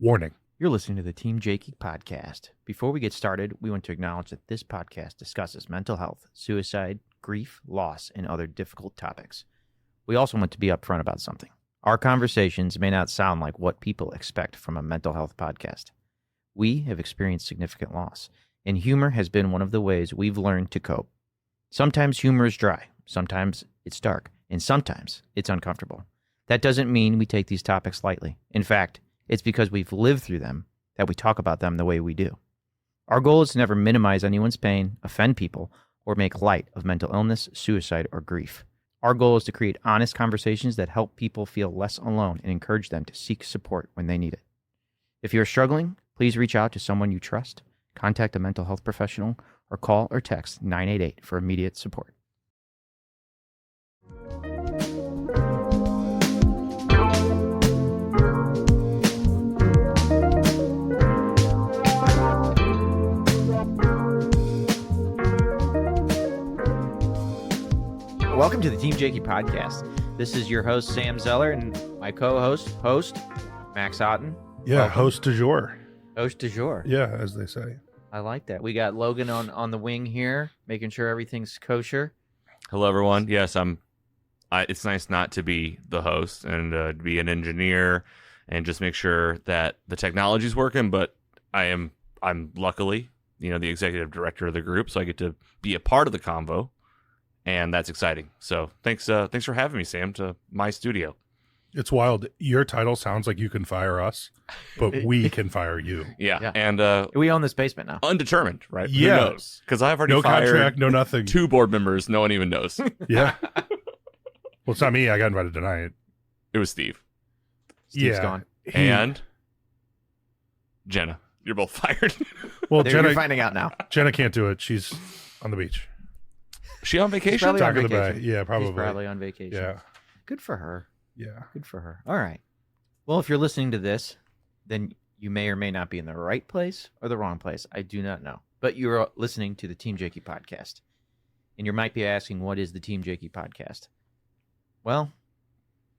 Warning. You're listening to the Team Jakey Podcast. Before we get started, we want to acknowledge that this podcast discusses mental health, suicide, grief, loss, and other difficult topics. We also want to be upfront about something. Our conversations may not sound like what people expect from a mental health podcast. We have experienced significant loss, and humor has been one of the ways we've learned to cope. Sometimes humor is dry, sometimes it's dark, and sometimes it's uncomfortable. That doesn't mean we take these topics lightly. In fact, it's because we've lived through them that we talk about them the way we do. Our goal is to never minimize anyone's pain, offend people, or make light of mental illness, suicide, or grief. Our goal is to create honest conversations that help people feel less alone and encourage them to seek support when they need it. If you're struggling, please reach out to someone you trust, contact a mental health professional, or call or text 988 for immediate support. Welcome to the Team Jakey Podcast. This is your host, Sam Zeller, and my co-host, Max Otten. Yeah, Welcome. host du jour. Host du jour. Yeah, as they say. I like that. We got Logan on the wing here, making sure everything's kosher. Hello, everyone. Yes, it's nice not to be the host and to be an engineer and just make sure that the technology's working. But I'm luckily, the executive director of the group, so I get to be a part of the convo, and that's exciting. So thanks for having me, Sam, to my studio. It's wild. Your title sounds like you can fire us, but we can fire you. Yeah. And we own this basement now. undetermined, right? Yeah. Who knows? Because I've already No fired contract, no nothing. 2 board members. No one even knows. Yeah. Well, it's not me. I got invited tonight. It was Steve Steve's gone. and Jenna. You're both fired. Well, You're finding out now. Jenna can't do it. She's on the beach. She on vacation? probably on Talking to the vacation. bay. Yeah, probably. She's probably on vacation. Yeah. Good for her. Yeah. Good for her. All right. Well, if you're listening to this, then you may or may not be in the right place or the wrong place. I do not know. But you're listening to the Team Jakey Podcast. And you might be asking, what is the Team Jakey Podcast? Well,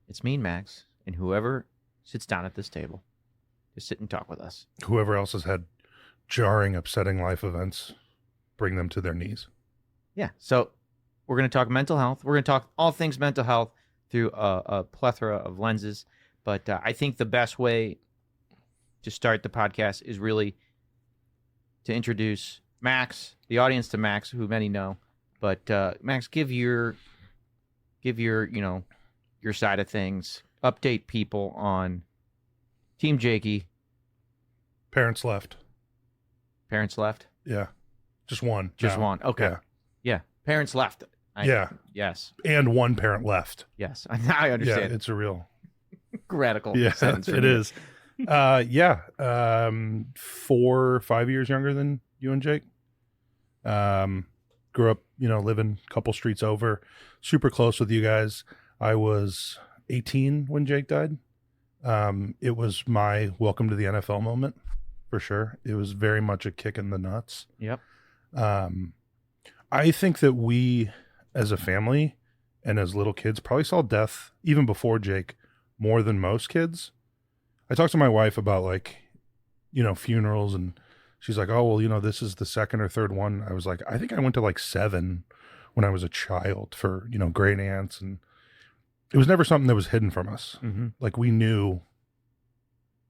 it's me and Max and whoever sits down at this table to sit and talk with us. Whoever else has had jarring, upsetting life events, bring them to their knees. Yeah. So we're going to talk mental health. We're going to talk all things mental health through a plethora of lenses. But I think the best way to start the podcast is really to introduce Max, the audience to Max, who many know. But Max, give your your side of things. Update people on Team Jakey. Parents left. Parents left? Yeah. Just one. Just now. one. Okay. Yeah. Yeah. Parents left. Yeah. Yes. And one parent left. Yes. Now I Yeah, understand. it's a real. Radical. Yeah, sentence for it me. is. 4 or 5 years younger than you and Jake. Grew up, living a couple streets over, super close with you guys. I was 18 when Jake died. It was my welcome to the NFL moment, for sure. It was very much a kick in the nuts. Yep. I think that we, as a family and as little kids, probably saw death even before Jake more than most kids. I talked to my wife about funerals, and she's like, oh, well, this is the second or third one. I was like, I think I went to 7 when I was a child for, great aunts. And it was never something that was hidden from us. Mm-hmm. We knew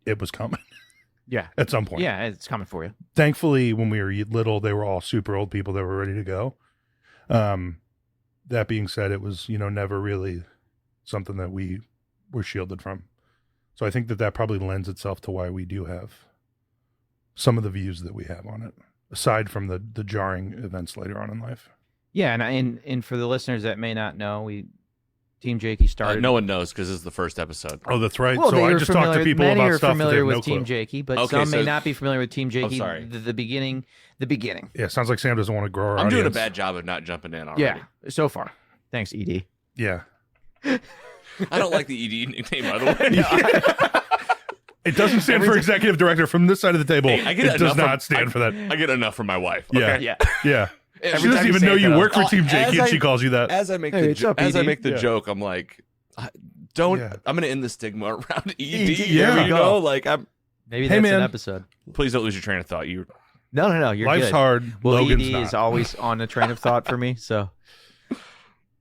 it was coming. Yeah. At some point. Yeah, it's coming for you. Thankfully, when we were little, they were all super old people that were ready to go. That being said, it was, never really something that we were shielded from. So I think that probably lends itself to why we do have some of the views that we have on it, aside from the jarring events later on in life. Yeah, and for the listeners that may not know, Team Jakey started. No one knows because this is the first episode. Oh, that's right. Well, So I just talked to people many about are stuff that they familiar have with no Team clue. Jakey, but Okay, some may so- not be familiar with Team Jakey. sorry. The beginning. Yeah, sounds like Sam doesn't want to grow our I'm doing a audience. bad job of not jumping in already. Yeah, so far. Thanks, ED. Yeah. I don't like the ED nickname, by the way. It doesn't stand for executive director from this side of the table. I get It does enough from- not stand for that. I get enough from my wife. Yeah. Okay? Yeah. Yeah. Every She doesn't time even say know it, you though. work for Team As Jakey, and I- she calls you that. As I make Hey, what's up, as I ED? make the Yeah. joke, I'm like, don't. Yeah. I'm gonna end the stigma around ED. Yeah. You know, like I'm. Maybe Hey, that's man. an episode. Please don't lose your train of thought. You No, you're Life's good. hard. Well, Logan's ED not. is always on the train of thought for me, so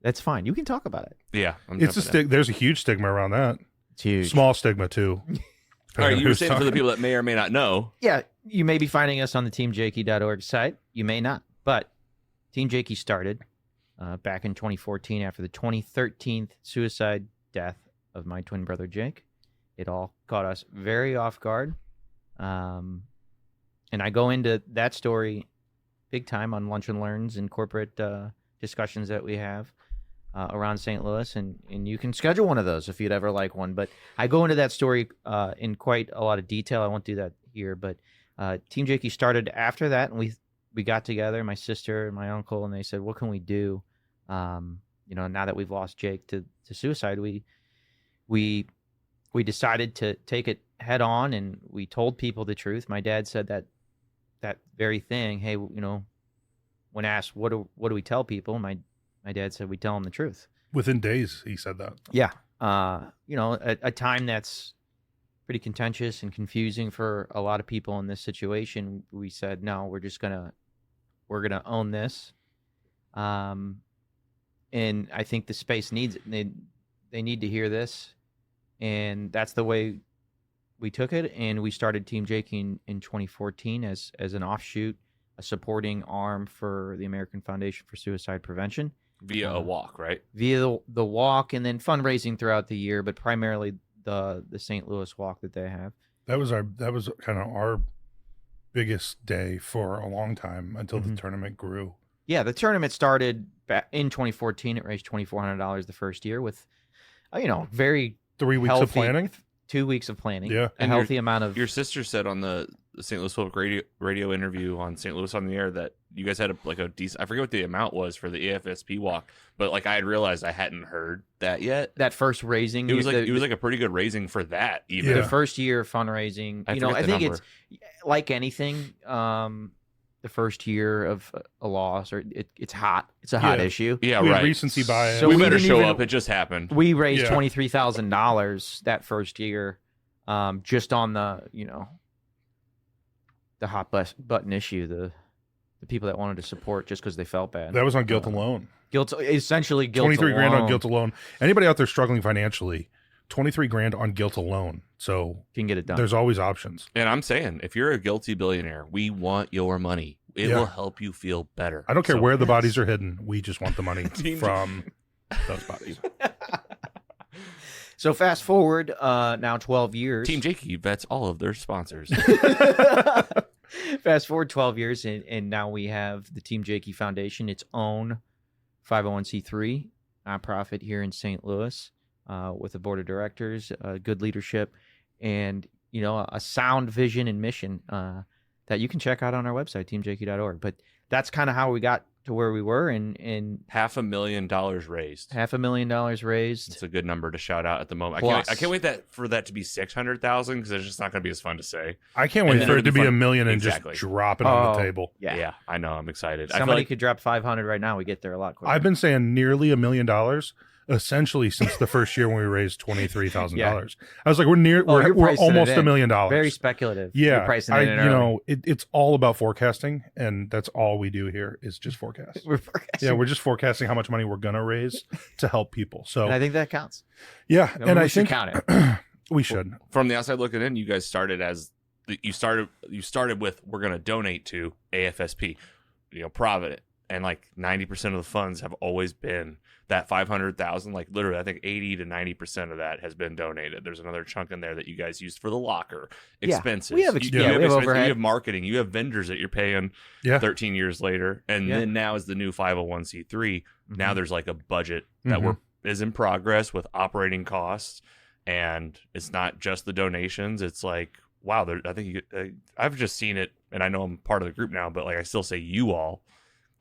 that's fine. You can talk about it. yeah. I'm It's a jumping in. there's a huge stigma around that. It's huge. Small stigma too. All right, you were Who's saying for the talking. people that may or may not know. Yeah, you may be finding us on the teamjakey.org site. You may not. But Team Jakey started back in 2014 after the 2013 suicide death of my twin brother Jake. It all caught us very off guard. And I go into that story big time on Lunch and Learns and corporate discussions that we have around St. Louis, and you can schedule one of those if you'd ever like one. But I go into that story in quite a lot of detail. I won't do that here, but Team Jakey started after that, and we got together, my sister and my uncle, and they said, what can we do? Now that we've lost Jake to suicide, we decided to take it head on, and we told people the truth. My dad said that very thing. Hey, when asked, what do we tell people? My dad said we tell them the truth. Within days, he said that. Yeah. A time that's pretty contentious and confusing for a lot of people in this situation. We said, no, we're gonna own this. And I think the space needs it. They need to hear this. And that's the way we took it. And we started Team Jakey in 2014 as an offshoot, a supporting arm for the American Foundation for Suicide Prevention. Via a walk, right? Via the walk, and then fundraising throughout the year, but primarily the St. Louis walk that they have. That was kind of our biggest day for a long time until the tournament grew. Yeah, the tournament started back in 2014. It raised $2,400 the first year with, very 3 weeks healthy, of planning. 2 weeks of planning. Yeah. a And healthy amount of. Your sister said on the St. Louis Public radio interview on St. Louis on the Air that you guys had a decent. I forget what the amount was for the AFSP walk, but I had realized I hadn't heard that yet. That first raising, It was a pretty good raising for that. Even the first year fundraising. I think it's like anything. The first year of a loss, or it's hot. It's a hot issue. Yeah, We had right. recency bias. So we we better didn't show even- up. It just happened. We raised Yeah. $23,000 that first year, just on the hot button issue, the people that wanted to support just because they felt bad. That was on guilt alone. Essentially guilt. 23 grand alone on guilt alone. Anybody out there struggling financially, 23 grand on guilt alone. So can get it done. there's always options. And I'm saying, if you're a guilty billionaire, we want your money. It Yeah. will help you feel better. I don't care So- where the bodies are hidden. We just want the money Team- from those bodies. So fast forward now 12 years. Team Jakey vets all of their sponsors. Fast forward 12 years, and now we have the Team Jakey Foundation, its own 501c3 nonprofit here in St. Louis, with a board of directors, good leadership, and a sound vision and mission that you can check out on our website, teamjakey.org. But that's kind of how we got to where we were, and $500,000 raised. $500,000 raised. It's a good number to shout out at the moment. Plus. I can't wait for that to be 600,000 because it's just not going to be as fun to say. I can't And wait then for it it'll to be be fun. $1 million and Exactly. just drop it on the Oh, table. Yeah. I know. I'm excited. I feel Somebody like could drop 500 right now. We get there a lot quicker. I've been saying nearly $1 million essentially since the first year when we raised $23,000. Yeah. I was like, we're you're we're pricing it almost in. $1 million. Very speculative. You're Yeah, pricing it in early. it's all about forecasting, and that's all we do here is just forecast. We're forecasting. Yeah, we're just forecasting how much money we're gonna raise to help people. So And I think that counts. yeah, and we I should think count it. we should. from the outside looking in, you guys started you started with we're going to donate to AFSP, Provident, and 90% of the funds have always been that 500,000. Literally, I think 80 to 90% of that has been donated. There's another chunk in there that you guys used for the locker Yeah. expenses. We have You we have expenses, overhead. You have marketing. You have vendors that you're paying Yeah. 13 years later, and Yeah. then now is the new 501c3. Now Mhm. there's a budget that Mhm. is in progress with operating costs, and it's not just the donations. It's wow, I think I've just seen it, and I know I'm part of the group now, but I still say you all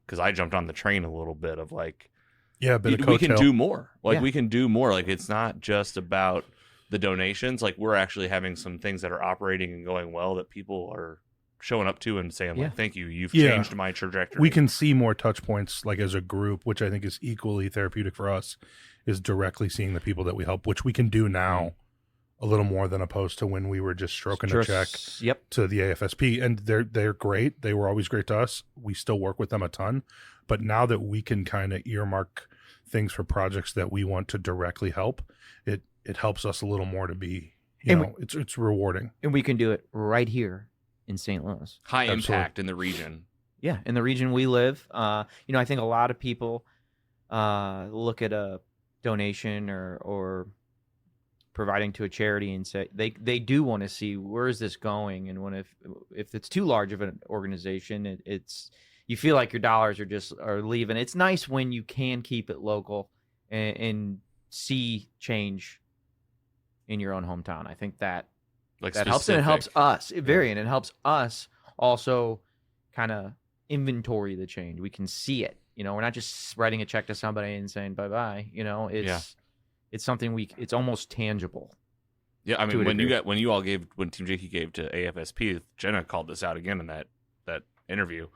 because I jumped on the train a little bit of Yeah, a bit of we can coattail. do more. Yeah. We can do more. It's not just about the donations. We're actually having some things that are operating and going well that people are showing up to and saying Yeah. thank you, you've Yeah. changed my trajectory. We can see more touch points as a group, which I think is equally therapeutic for us, is directly seeing the people that we help, which we can do now a little more than opposed to when we were just stroking a check to the AFSP. And they're great. They were always great to us. We still work with them a ton. But now that we can kind of earmark things for projects that we want to directly help, it helps us a little more to be, it's rewarding. And we can do it right here in St. Louis. High impact in the region. Yeah, in the region we live. I think a lot of people look at a donation or providing to a charity and say they do want to see where is this going, and if it's too large of an organization, it's you feel like your dollars are leaving. It's nice when you can keep it local and see change in your own hometown. I think that helps, and it helps us and it helps us also kind of inventory the change. We can see it. We're not just writing a check to somebody and saying bye-bye. It's something it's almost tangible. Yeah, I mean, when Team Jakey gave to AFSP, Jenna called this out again in that interview.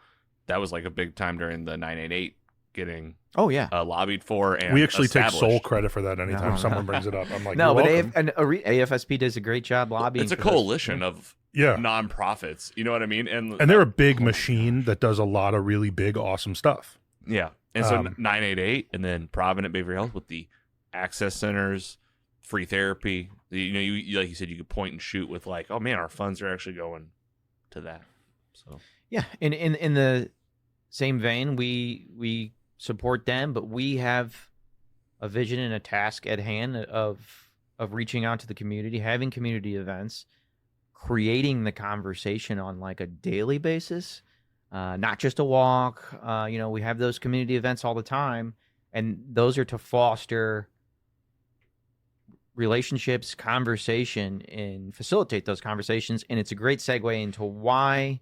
That was like a big time during the 988 getting lobbied for, and we actually take sole credit for that anytime someone brings it up. I'm like, no, but AFSP does a great job lobbying. It's a coalition of nonprofits. You know what I mean? And they're a big machine that does a lot of really big, awesome stuff. Yeah, and so 988, and then Provident Behavioral Health with the access centers, free therapy. You like you said, you could point and shoot with like, oh man, our funds are actually going to that. So yeah, in the same vein, we support them, but we have a vision and a task at hand of reaching out to the community, having community events, creating the conversation on like a daily basis, not just a walk. We have those community events all the time, and those are to foster relationships, conversation, and facilitate those conversations. And it's a great segue into why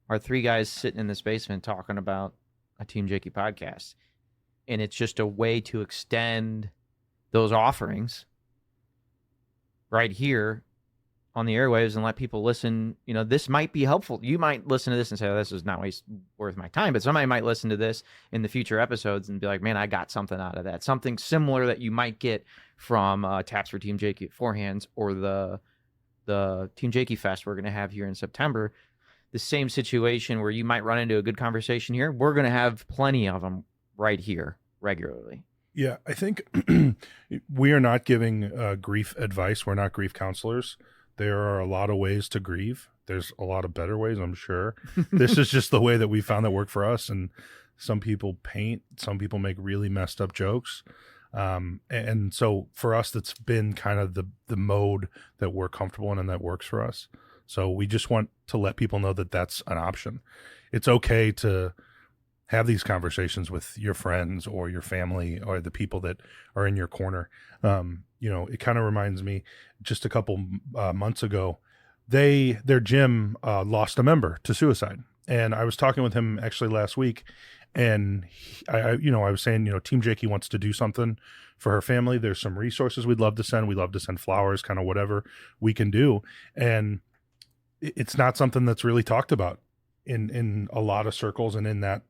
our three guys sitting in this basement talking about a Team Jakey podcast. And it's just a way to extend those offerings right here on the airwaves and let people listen. This might be helpful. You might listen to this and say, oh, this is not worth my time. But somebody might listen to this in the future episodes and be like, man, I got something out of that. Something similar that you might get from Taps for Team Jakey at Four Hands or the Team Jakey Fest we're going to have here in September. The same situation where you might run into a good conversation here. We're going to have plenty of them right here regularly. Yeah, I think we are not giving grief advice. We're not grief counselors. There are a lot of ways to grieve. There's a lot of better ways, I'm sure. This is just the way that we found that worked for us. And some people paint, some people make really messed up jokes. And so for us, that's been kind of the mode that we're comfortable in and that works for us. So we just want to let people know that that's an option. It's okay to have these conversations with your friends or your family or the people that are in your corner. It kind of reminds me, just a couple months ago, their gym lost a member to suicide. And I was talking with him actually last week, and I was saying, Team Jakey wants to do something for her family. There's some resources we'd love to send. We'd love to send flowers, kind of whatever we can do. And it's not something that's really talked about in a lot of circles and in that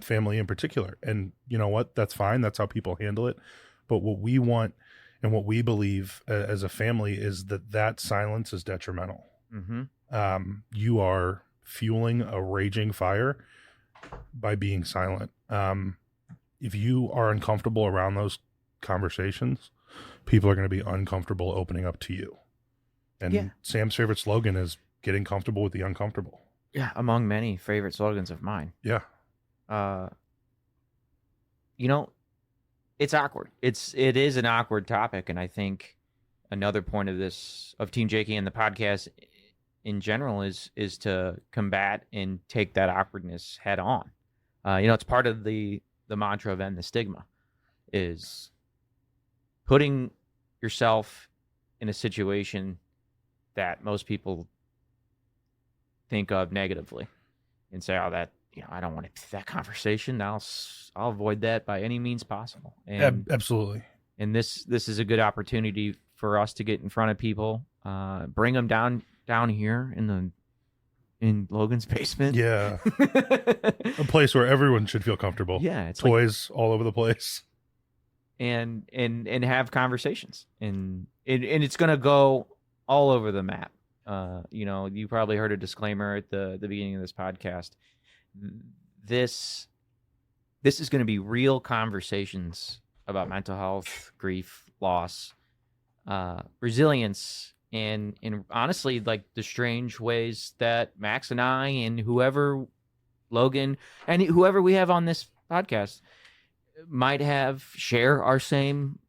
family in particular. And you know what? That's fine. That's how people handle it. But what we want and what we believe as a family is that silence is detrimental. Mm-hmm. You are fueling a raging fire by being silent. If you are uncomfortable around those conversations, people are going to be uncomfortable opening up to you. And Sam's favorite slogan is getting comfortable with the uncomfortable. Yeah, among many favorite slogans of mine. Yeah. It's awkward. It is an awkward topic, and I think another point of Team Jakey and the podcast in general is to combat and take that awkwardness head on. It's part of the mantra of End the Stigma, is putting yourself in a situation that most people think of negatively and say, oh, that, I don't want that conversation. I'll avoid that by any means possible. And absolutely. And this is a good opportunity for us to get in front of people, bring them down here in Logan's basement. Yeah. A place where everyone should feel comfortable. Yeah. It's toys all over the place. And have conversations. And and it's going to go all over the map. You probably heard a disclaimer at the beginning of this podcast. This is going to be real conversations about mental health, grief, loss, resilience, and honestly, like the strange ways that Max and I and whoever, Logan, and whoever we have on this podcast might share our same,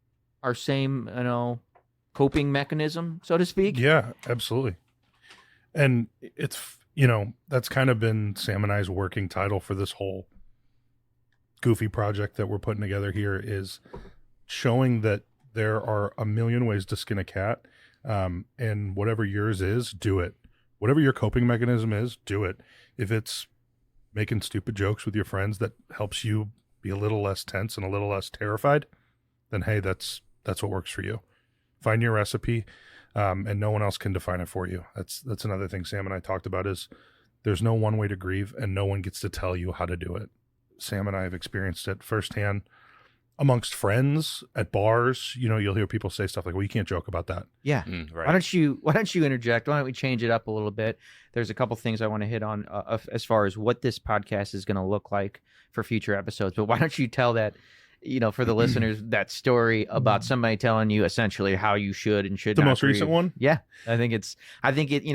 coping mechanism, so to speak. Yeah, absolutely. And it's, that's kind of been Sam and I's working title for this whole goofy project that we're putting together here, is showing that there are a million ways to skin a cat. And whatever yours is, do it. Whatever your coping mechanism is, do it. If it's making stupid jokes with your friends that helps you be a little less tense and a little less terrified, then hey, that's what works for you. Find your recipe, and no one else can define it for you. That's another thing Sam and I talked about, is there's no one way to grieve, and no one gets to tell you how to do it. Sam and I have experienced it firsthand amongst friends at bars. You'll hear people say stuff like, well, you can't joke about that. Yeah. Right. Why don't you interject? Why don't we change it up a little bit? There's a couple things I want to hit on as far as what this podcast is going to look like for future episodes. But why don't you tell that, for the listeners, that story about somebody telling you essentially how you should and should The not most grieve. recent one? Yeah. I think it,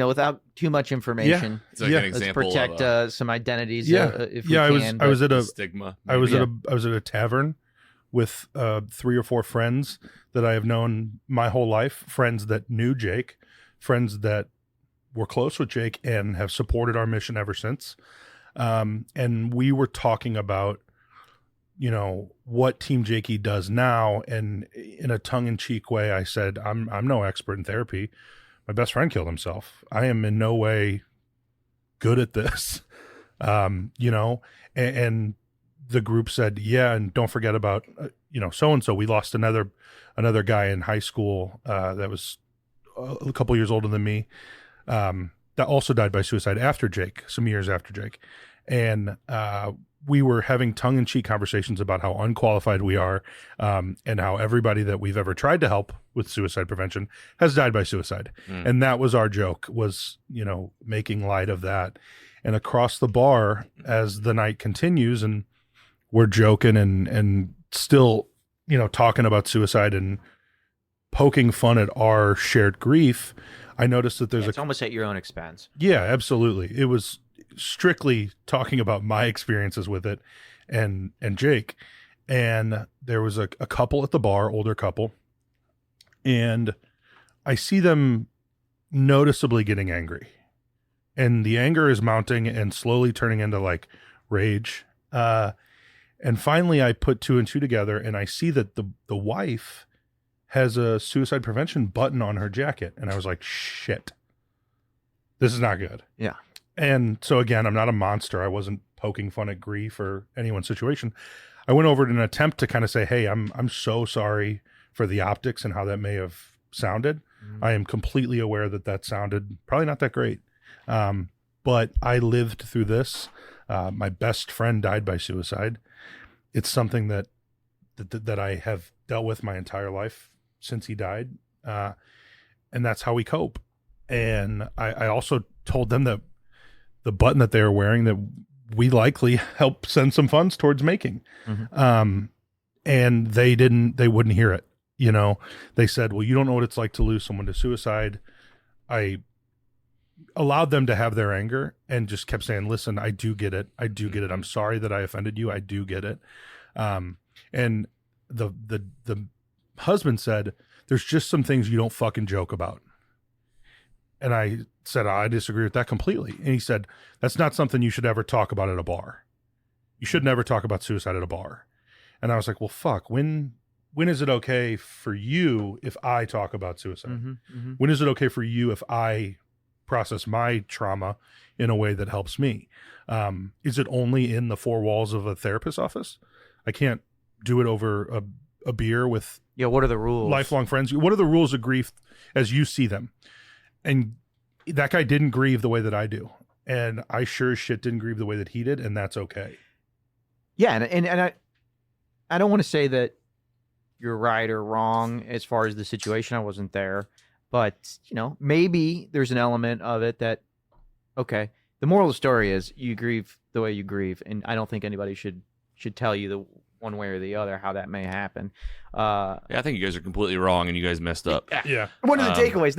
without too much information. It's like Yeah. an Let's example protect of some identities. Yeah. If we Yeah, can. I was at a stigma. I was maybe. at a tavern with 3 or 4 friends that I have known my whole life, friends that knew Jake, friends that were close with Jake and have supported our mission ever since. And we were talking about, what Team Jakey does now. And in a tongue-in-cheek way, I said, I'm no expert in therapy. My best friend killed himself. I am in no way good at this. And the group said, yeah, and don't forget about, so-and-so. We lost another guy in high school that was a couple years older than me, that also died by suicide after Jake, some years after Jake. And we were having tongue-in-cheek conversations about how unqualified we are, and how everybody that we've ever tried to help with suicide prevention has died by suicide. And that was our joke, was, making light of that. And across the bar, as the night continues and we're joking and still, talking about suicide and poking fun at our shared grief, I noticed that there's it's almost at your own expense. Yeah, absolutely. It was strictly talking about my experiences with it and Jake. And there was a couple at the bar, older couple, and I see them noticeably getting angry. And the anger is mounting and slowly turning into like rage. And finally I put 2 and 2 together, and I see that the wife has a suicide prevention button on her jacket. And I was like, shit, this is not good. Yeah. And so again, I'm not a monster. I wasn't poking fun at grief or anyone's situation. I went over in an attempt to kind of say, hey, I'm so sorry for the optics and how that may have sounded. I am completely aware that sounded probably not that great. But I lived through this. My best friend died by suicide. It's something that I have dealt with my entire life since he died. And that's how we cope. And I also told them that the button that they were wearing, that we likely helped send some funds towards making. And they wouldn't hear it. They said, well, you don't know what it's like to lose someone to suicide. I allowed them to have their anger and just kept saying, listen, I do get it. I'm sorry that I offended you. I do get it. And the husband said, there's just some things you don't fucking joke about. And I said, I disagree with that completely. And he said, that's not something you should ever talk about at a bar. You should never talk about suicide at a bar. And I was like, well, fuck, when is it okay for you if I talk about suicide? When is it okay for you if I process my trauma in a way that helps me? Is it only in the 4 walls of a therapist's office? I can't do it over a beer with what are the rules? Lifelong friends. What are the rules of grief as you see them? And that guy didn't grieve the way that I do. And I sure as shit didn't grieve the way that he did. And that's okay. Yeah. And I don't want to say that you're right or wrong as far as the situation. I wasn't there, but maybe there's an element of it that, okay, the moral of the story is you grieve the way you grieve, and I don't think anybody should tell you the one way or the other how that may happen. Yeah, I think you guys are completely wrong, and you guys messed up. Yeah. One of the takeaways,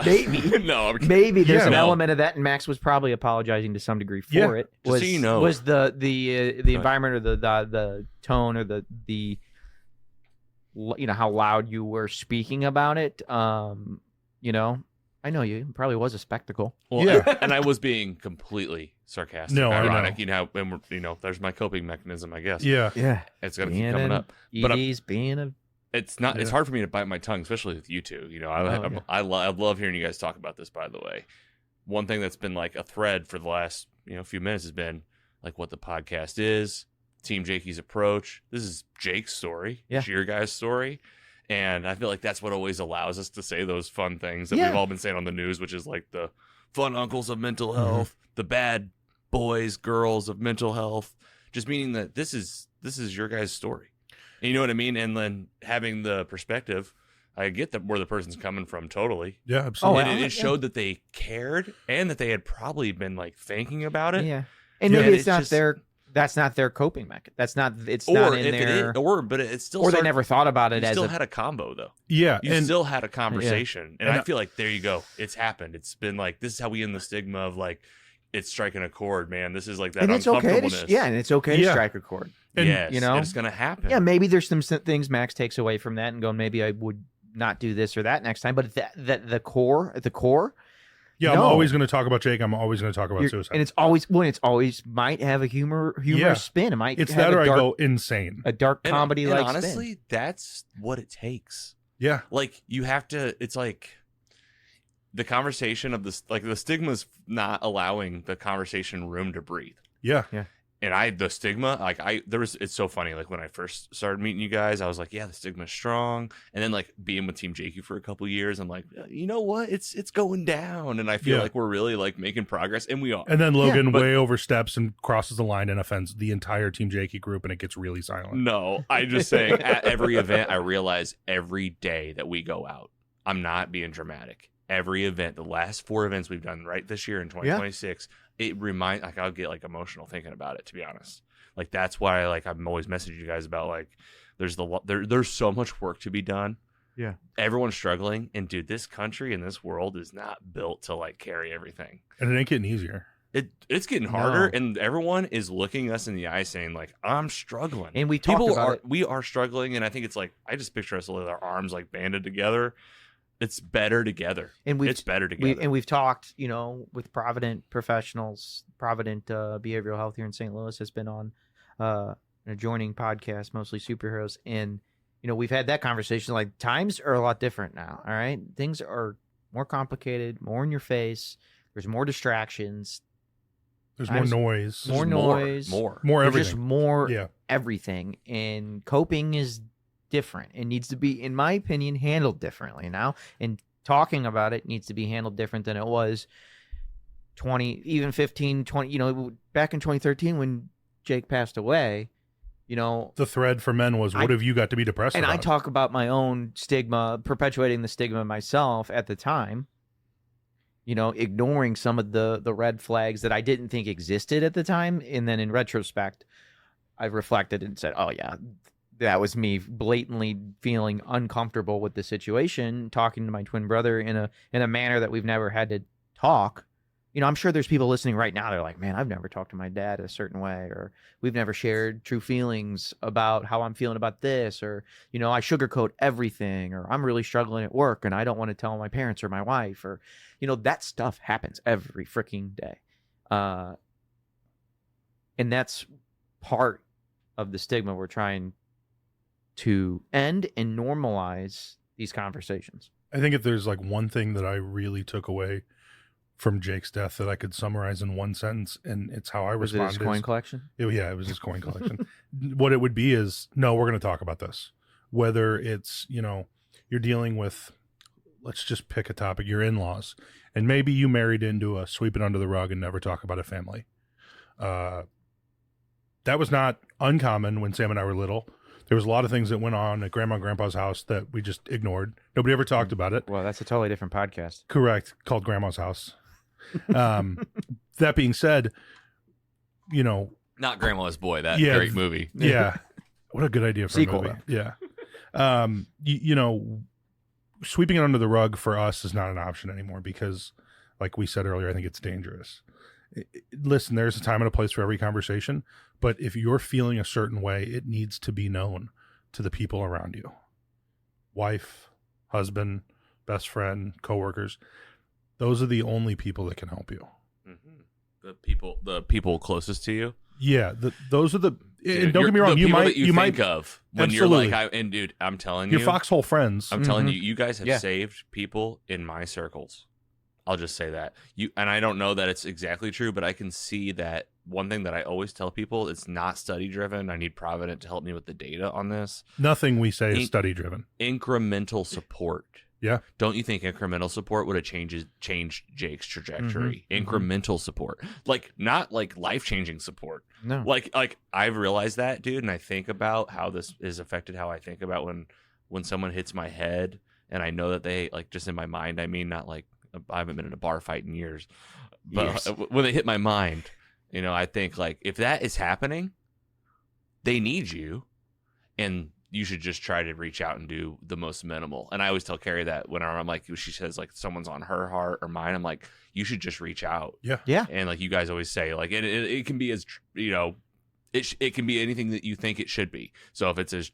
maybe. No, I'm kidding. Maybe there's an no. element of that, and Max was probably apologizing to some degree for Yeah. it. Just so you know. Was the environment or the tone or the how loud you were speaking about it? I know you. It probably was a spectacle. Well, Yeah. and I was being completely sarcastic, No, I know. ironic. And there's my coping mechanism, I guess. Yeah. Yeah. It's gonna keep coming up. But ED's being a it's not. It's Yeah. hard for me to bite my tongue, especially with you two. I love hearing you guys talk about this. By the way, one thing that's been like a thread for the last few minutes has been like what the podcast is, Team Jakey's approach. This is Jake's story. Yeah. It's your guys' story. And I feel like that's what always allows us to say those fun things that Yeah. we've all been saying on the news, which is like the fun uncles of mental Mm-hmm. health, the bad boys, girls of mental health, just meaning that this is your guys' story. And you know what I mean? And then having the perspective, I get that where the person's coming from totally. Yeah, Oh, absolutely. And yeah. it showed that they cared and that they had probably been like thinking about it. yeah. And Yeah. maybe And it's not just- their. That's not their coping mechanism. That's not. It's Or not in if their. it is, but it's still Or they started- never thought about you it as still a. had a combo though. Yeah. You And still had a conversation. And And I feel like there you go. It's happened. It's been like this is how we end the stigma of like it's striking a chord, man. This is like that and it's okay. uncomfortableness. And it's okay to Yeah. strike a chord. and Yes, you know? it's gonna happen. Yeah, maybe there's some things Max takes away from that and going, maybe I would not do this or that next time. But at the core, yeah, I'm No. always going to talk about Jake. I'm always going to talk about you're- suicide. and it's always might have a humorous Yeah. spin. It might It's have that or a I dark, go insane. a dark And- comedy and like honestly, that's what it takes. Yeah. Like you have to. It's like the conversation of this. Like the stigma's not allowing the conversation room to breathe. Yeah. And the stigma, it's so funny. Like when I first started meeting you guys, I was like, yeah, the stigma's strong. And then like being with Team Jakey for a couple years, I'm like, you know what? It's going down. And I feel Yeah. like we're really like making progress, and we are. And then Logan but- way oversteps and crosses the line and offends the entire Team Jakey group, and it gets really silent. No, I'm just saying at every event, I realize every day that we go out, I'm not being dramatic. Every event, the last 4 events we've done right this year in 2026, it reminds I'll get like emotional thinking about it, to be honest. Like that's why like I'm always messaging you guys about like there's so much work to be done. Yeah. Everyone's struggling, and dude, this country and this world is not built to like carry everything. And it ain't getting easier. It's getting harder, No. and everyone is looking us in the eye saying like I'm struggling. And we talked about it. We are struggling, and I think it's like I just picture us with our arms like banded together. It's better together. And It's better together. We've talked, with Provident professionals. Provident Behavioral Health here in St. Louis has been on an adjoining podcast, mostly superheroes, and we've had that conversation. Like times are a lot different now. All right, things are more complicated, more in your face. There's more distractions, There's more noise. more noise, more. More There's everything. just more Yeah. everything, and coping is different. It needs to be, in my opinion, handled differently now, and talking about it needs to be handled different than it was 15, 20, back in 2013 when Jake passed away, The thread for men was, what have you got to be depressed and about? I talk about my own stigma, perpetuating the stigma myself at the time, ignoring some of the red flags that I didn't think existed at the time. And then in retrospect, I reflected and said, oh yeah, that was me blatantly feeling uncomfortable with the situation, talking to my twin brother in a manner that we've never had to talk. I'm sure there's people listening right now. They're like, man, I've never talked to my dad a certain way, or we've never shared true feelings about how I'm feeling about this, or, I sugarcoat everything, or I'm really struggling at work and I don't want to tell my parents or my wife, or, that stuff happens every freaking day. And that's part of the stigma we're trying to end and normalize these conversations. I think if there's like one thing that I really took away from Jake's death that I could summarize in one sentence, and it's how I Was it responded. his coin collection? It was his coin collection. What it would be is, no, we're going to talk about this. Whether it's, you're dealing with, let's just pick a topic, your in-laws, and maybe you married into a sweep it under the rug and never talk about a family. That was not uncommon when Sam and I were little. There was a lot of things that went on at Grandma and Grandpa's house that we just ignored. Nobody ever talked about it. Well, that's a totally different podcast. Correct. Called Grandma's House. That being said, Not Grandma's Boy, that Yeah, great movie. yeah. What a good idea for Sequel, a movie. Yeah. Sweeping it under the rug for us is not an option anymore because, like we said earlier, I think it's dangerous. Listen, there's a time and a place for every conversation, but if you're feeling a certain way, it needs to be known to the people around you. Wife, husband, best friend, coworkers. Those are the only people that can help you. Mm-hmm. The people closest to you. Yeah, those are the. Dude, and don't get me wrong, the you people might that you might think of when Absolutely. you're like, dude, I'm telling your you, foxhole friends. I'm telling Mhm. you, you guys have Yeah. saved people in my circles. I'll just say that. And I don't know that it's exactly true, but I can see that one thing that I always tell people, it's not study driven. I need Provident to help me with the data on this. Nothing we say is study driven. Incremental support. Yeah. Don't you think incremental support would have changed Jake's trajectory? Mhm. Incremental support. Like not like life-changing support. No. Like I've realized that, dude, and I think about how this is affected how I think about when someone hits my head and I know that they like just in my mind, I mean not like I haven't been in a bar fight in years. But when they hit my mind, I think like if that is happening, they need you and you should just try to reach out and do the most minimal. And I always tell Carrie that when I'm like, she says like someone's on her heart or mine, I'm like, you should just reach out. Yeah. And like you guys always say, like it can be as it can be anything that you think it should be. So if it's as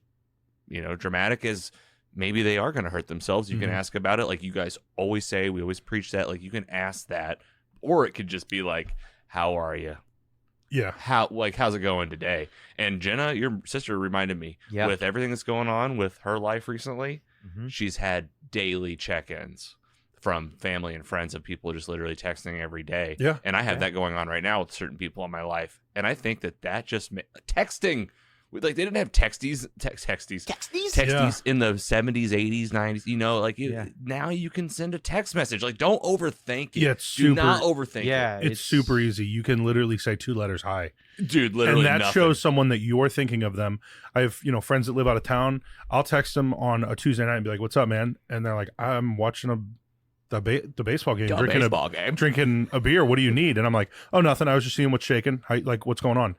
dramatic as maybe they are going to hurt themselves, you can ask about it. Like you guys always say, we always preach that. Like you can ask that, or it could just be like, how are you? Yeah. How's it going today? And Jenna, your sister, reminded me with everything that's going on with her life recently, she's had daily check-ins from family and friends of people just literally texting every day. Yeah. And I have that going on right now with certain people in my life. And I think that just texting, like they didn't have texties in the 70s, 80s, 90s, now you can send a text message. Like don't overthink it. Yeah, it's Do super. not overthink Yeah. it. It's super easy. You can literally say 2 letters hi. Dude, literally And that nothing. shows someone that you're thinking of them. I have, friends that live out of town. I'll text them on a Tuesday night and be like, "What's up, man?" And they're like, "I'm watching the baseball game, drinking a beer. What do you need?" And I'm like, "Oh, nothing. I was just seeing what's shaking. What's going on?"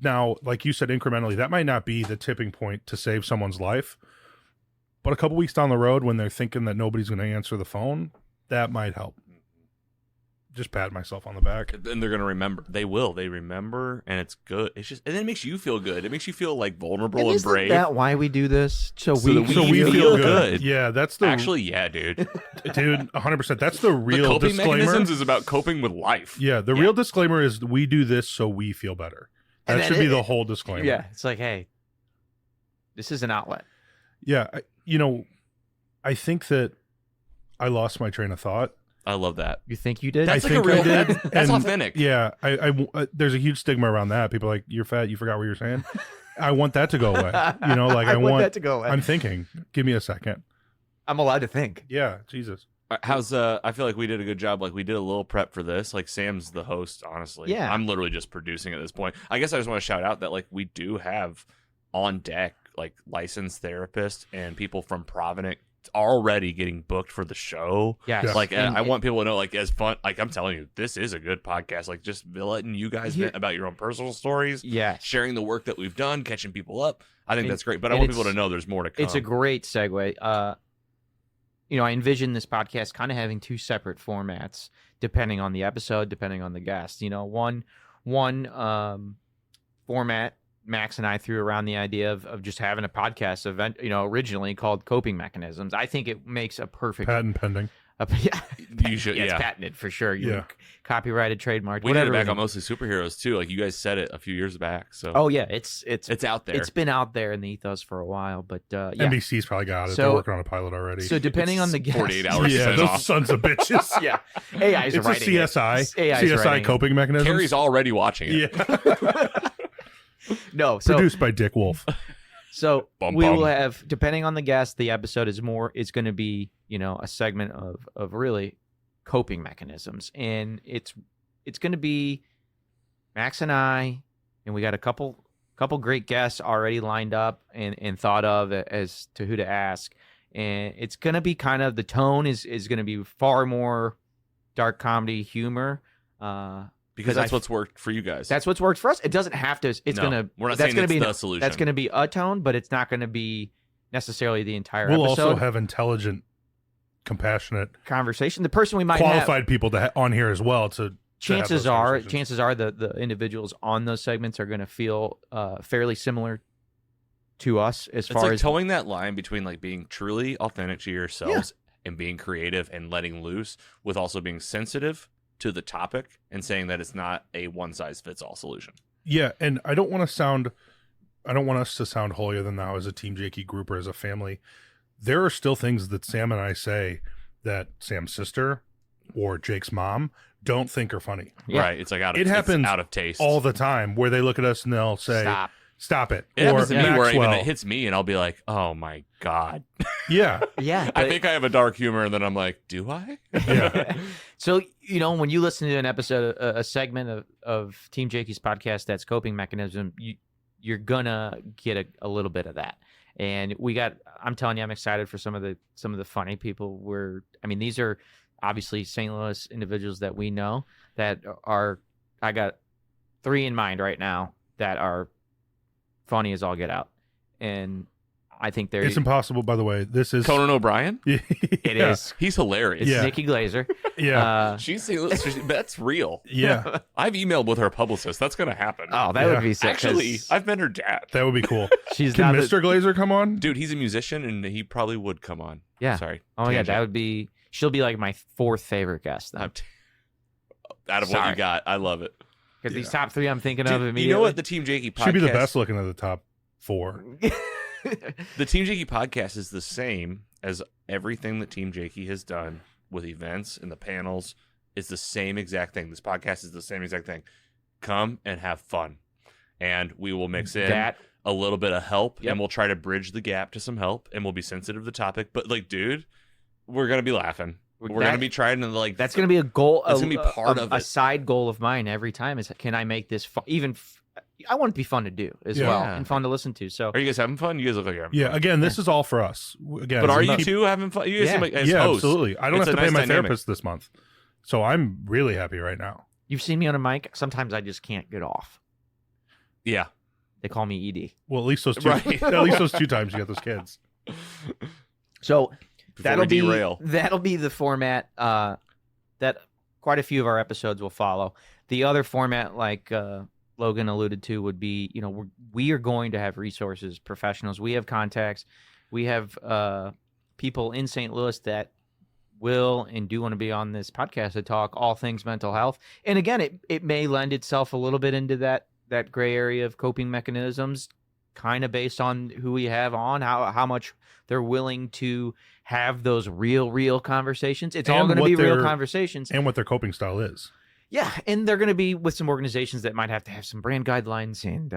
Now, like you said, incrementally, that might not be the tipping point to save someone's life, but a couple weeks down the road when they're thinking that nobody's going to answer the phone, that might help. Just pat myself on the back. And they're going to remember. They will. They remember, and it's good. It's just, and then it makes you feel good. It makes you feel like vulnerable and brave. Isn't that why we do this? So that we we feel good. Yeah, that's the Actually, yeah, dude. dude, 100%. That's the The real coping disclaimer. mechanisms is about coping with life. Yeah, the real disclaimer is we do this so we feel better. And That then should be the whole disclaimer. Yeah. It's like, hey, this is an outlet. Yeah, I think that I lost my train of thought. I love that. You think you did? That's I like a think real. I did, That's and- authentic. Yeah, I there's a huge stigma around that. People are like, "You're fat, you forgot what you're saying." I want that to go away. I want that to go away. I'm thinking. Give me a second. I'm allowed to think. Yeah, Jesus. How's I feel like we did a good job. Like we did a little prep for this. Like Sam's the host, honestly. Yeah. I'm literally just producing at this point. I guess I just want to shout out that like we do have on deck like licensed therapists and people from Provident already getting booked for the show. Yes. Yeah. Like And I want people to know, like as fun. Like I'm telling you, this is a good podcast. Like just letting you guys vent about your own personal stories, Yes. sharing the work that we've done, catching people up. I think And- that's great. But I and want people it's- to know there's more to come. It's a great segue. I envision this podcast kind of having 2 separate formats, depending on the episode, depending on the guest. One format, Max and I threw around the idea of just having a podcast event, originally called Coping Mechanisms. I think it makes a perfect Patent pending. yeah, You should, it's yeah. patented for sure. Yeah. Copyrighted, trademarked, We did whatever. it back on Mostly Superheroes too. Like you guys said it a few years back. So Oh yeah, it's out there. It's been out there in the ethos for a while, but yeah. NBC's probably got it. So- They're working on a pilot already. So depending on the guest, 48 hours yeah, sent those off. sons of bitches. yeah, AI's It's a writing CSI. It. AI's CSI writing it. coping mechanisms. Carrie's already watching it. Yeah. No, so Produced by Dick Wolf. So Bum, we bum. will have, depending on the guest, the episode is going to be, a segment of really coping mechanisms. And it's going to be Max and I, and we got a couple couple great guests already lined up and thought of as to who to ask. And it's going to be kind of, the tone is going to be far more dark comedy humor. Because that's what's worked for you guys. That's what's worked for us. It doesn't have to. We're not saying it's the solution. That's going to be a tone, but it's not going to be necessarily the entire We'll episode. also have intelligent, compassionate conversation. The person we might qualified have, people on here as well to chances are the individuals on those segments are going to feel fairly similar to us as far as towing that line between like being truly authentic to yourselves and being creative and letting loose, with also being sensitive to the topic and saying that it's not a one size fits all solution. Yeah, and I don't want us to sound holier than thou as a Team Jakey group or as a family. There are still things that Sam and I say that Sam's sister or Jake's mom don't think are funny. Yeah. Right. It's like it happens out of taste all the time, where they look at us and they'll say, Stop it. It happens to me where Maxwell. even it hits me and I'll be like, oh my God. Yeah. yeah. I think I have a dark humor, and then I'm like, do I? Yeah. So, when you listen to an episode, a segment of Team Jakey's podcast, that's coping mechanism, you're gonna get a little bit of that. And I'm telling you, I'm excited for some of the funny people. These are obviously St. Louis individuals that we know that are, I got 3 in mind right now that are funny as all get out. And I think it's impossible, by the way. This is Conan O'Brien. It is. He's hilarious. It's Nikki Glazer. Yeah. That's real. Yeah. I've emailed with her publicist. That's going to happen. Oh, that would be sick. Actually, I've met her dad. That would be cool. She's Can not Mr. Glazer come on? Dude, he's a musician, and he probably would come on. Yeah. Sorry. Oh, yeah. That would be. She'll be like my 4th favorite guest. Then. Out of what you got, I love it. Because these top 3 I'm thinking of Dude, immediately. you know what? The Team Jakey podcast Should be the best looking of the top 4. The Team Jakey podcast is the same as everything that Team Jakey has done with events and the panels. It's the same exact thing. This podcast is the same exact thing. Come and have fun. And we will mix in a little bit of help, and we'll try to bridge the gap to some help, and we'll be sensitive to the topic. But, like, dude, we're going to be laughing. We're going to be trying to, like... That's going to be a goal. That's going to be part of it. A side goal of mine every time is, can I make this fun? I want it to be fun to do as well, and fun to listen to. So, are you guys having fun? You guys look like you're having fun. Again, this is all for us. Again, but are you two having fun? You guys seem like as hosts. Absolutely. I don't have to pay my therapist this month, so I'm really happy right now. You've seen me on a mic. Sometimes I just can't get off. Yeah, they call me ED. Well, at least those 2 times you got those kids. So that'll be the format that quite a few of our episodes will follow. The other format, like Logan alluded to, would be, we are going to have resources, professionals. We have contacts. We have people in St. Louis that will and do want to be on this podcast to talk all things mental health. And again, it may lend itself a little bit into that gray area of coping mechanisms, kind of based on who we have on, how much they're willing to have those real conversations. It's all going to be real conversations. And what their coping style is. Yeah, and they're going to be with some organizations that might have to have some brand guidelines and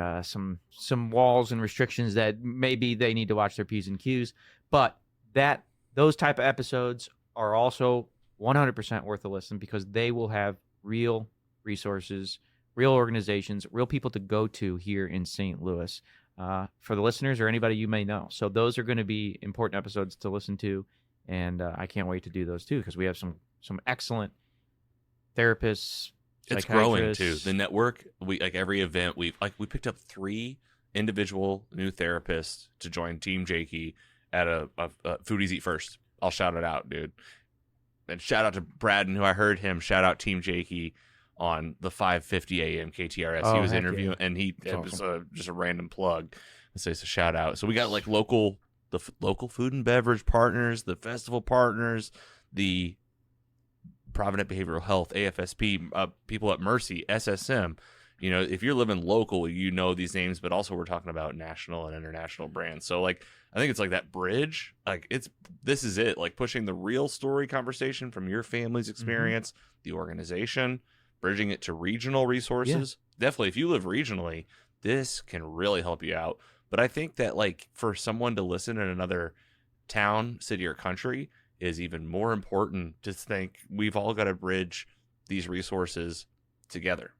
some walls and restrictions that maybe they need to watch their P's and Q's. But those type of episodes are also 100% worth a listen, because they will have real resources, real organizations, real people to go to here in St. Louis for the listeners or anybody you may know. So those are going to be important episodes to listen to, and I can't wait to do those too, because we have some excellent therapists. It's growing too. The network, every event, we picked up 3 individual new therapists to join Team Jakey at a Foodies Eat First. I'll shout it out, dude. And shout out to Braden, who I heard him shout out Team Jakey on the 5:50 a.m. KTRS. He was interviewing, and it was just a random plug. So it's a shout out. So we got like local food and beverage partners, the festival partners, the Provident Behavioral Health, AFSP, people at Mercy, SSM. If you're living local, these names, but also we're talking about national and international brands. So I think it's like that bridge. This is it. Like pushing the real story conversation from your family's experience, the organization, bridging it to regional resources. Yeah. Definitely, if you live regionally, this can really help you out. But I think that for someone to listen in another town, city, or country is even more important to think we've all got to bridge these resources together.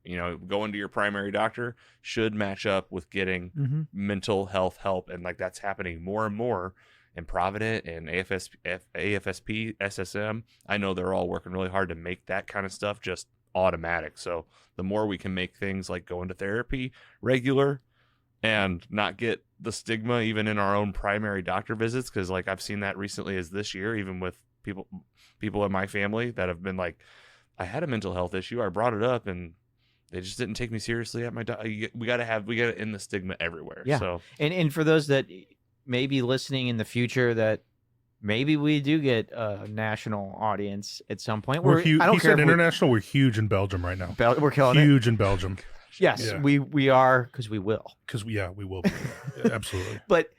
Going to your primary doctor should match up with getting mental health help. And like that's happening more and more in Provident and AFSP, SSM. I know they're all working really hard to make that kind of stuff just automatic. So the more we can make things like going to therapy regular and not get the stigma even in our own primary doctor visits, because like I've seen that recently as this year, even with people in my family that have been like, I had a mental health issue, I brought it up and they just didn't take me seriously at my we got to end the stigma everywhere. Yeah. So and for those that may be listening in the future, that maybe we do get a national audience at some point. We're huge. He said international. We're huge in Belgium right now. We're killing it. Huge in Belgium. Yes, yeah. we are, because we will. Because we will be. Yeah, absolutely. But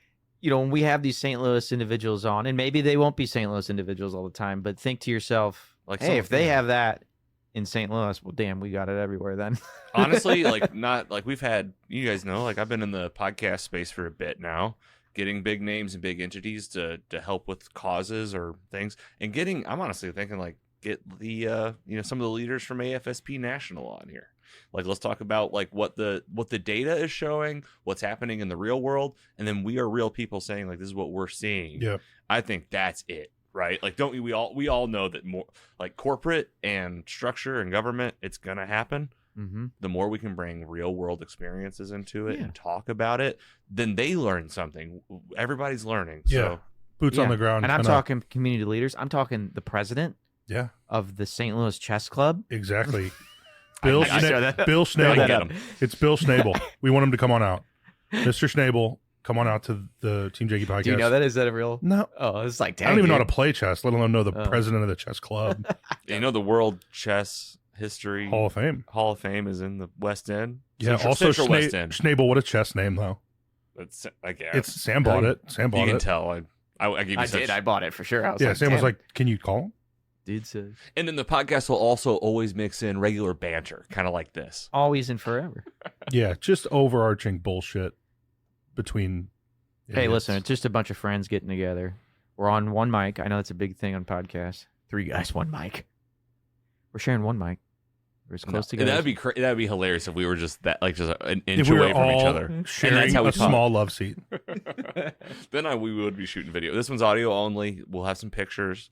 when we have these St. Louis individuals on, and maybe they won't be St. Louis individuals all the time, but think to yourself, like, hey, if they have that in St. Louis, well, damn, we got it everywhere then. Honestly, not like we've had, you guys know, like I've been in the podcast space for a bit now, getting big names and big entities to help with causes or things, and I'm honestly thinking like get the some of the leaders from AFSP National on here. Like, let's talk about like what the data is showing, what's happening in the real world, and then we are real people saying like this is what we're seeing. Yeah, I think that's it, right? Like, don't we all know that more like corporate and structure and government, it's gonna happen. Mm-hmm. The more we can bring real world experiences into it and talk about it, then they learn something. Everybody's learning. Yeah, so, boots on the ground. And I'm talking community leaders. I'm talking the president. Yeah. Of the St. Louis Chess Club. Exactly. Bill Schnabel. Schnabel. It's Bill Schnabel. We want him to come on out. Mr. Schnabel, come on out to the Team Jakey podcast. Do you know that? Is that a real? No. Oh, it's like, dang, I don't even know how to play chess, let alone know the president of the chess club. The World Chess History Hall of Fame is in the West End. Yeah, Central West End. Schnabel, what a chess name, though. It's Sam bought it. Sam bought it. You can tell. I gave you I bought it for sure. I was Sam damn. was like, can you call him? Dude said. And then the podcast will also always mix in regular banter, kind of like this. Always and forever. Yeah, just overarching bullshit between Hey, listen, it's just a bunch of friends getting together. We're on one mic. I know it's a big thing on podcasts. 3 guys, one mic. We're sharing one mic. We're as close together. That'd be hilarious if we were just an inch away from each other. Sharing and that's how we small love seat. Then we would be shooting video. This one's audio only. We'll have some pictures,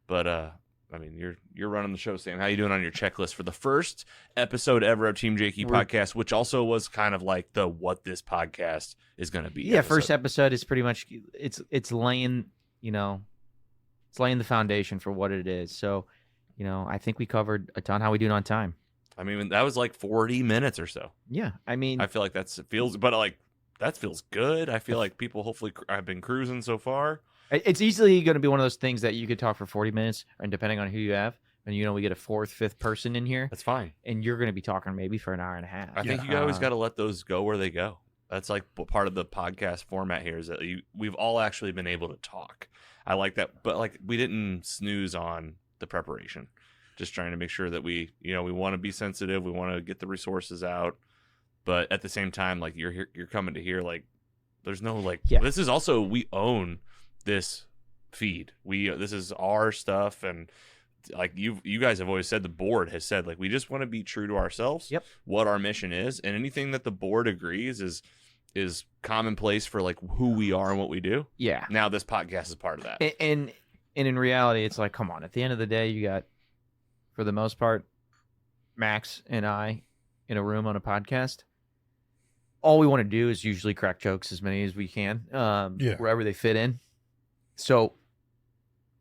but I mean, you're running the show, Sam. How you doing on your checklist for the first episode ever of Team Jakey Podcast, which also was kind of like the what this podcast is going to be. Yeah, first episode is pretty much it's laying it's laying the foundation for what it is. So, I think we covered a ton. How we doing on time? I mean, that was like 40 minutes or so. Yeah, I mean, I feel like that feels good. I feel like people hopefully have been cruising so far. It's easily going to be one of those things that you could talk for 40 minutes, and depending on who you have, and we get a fourth, fifth person in here. That's fine. And you're going to be talking maybe for an hour and a half. I think you always got to let those go where they go. That's like part of the podcast format here is that we've all actually been able to talk. I like that, but like we didn't snooze on the preparation. Just trying to make sure that we want to be sensitive. We want to get the resources out, but at the same time, like you're coming to hear like there's no this is also we own this feed. This is our stuff, and like you guys have always said, the board has said like we just want to be true to ourselves. Yep. What our mission is, and anything that the board agrees is commonplace for like who we are and what we do. Yeah. Now this podcast is part of that. And in reality, it's like, come on. At the end of the day, you got, for the most part, Max and I in a room on a podcast. All we want to do is usually crack jokes, as many as we can, wherever they fit in. So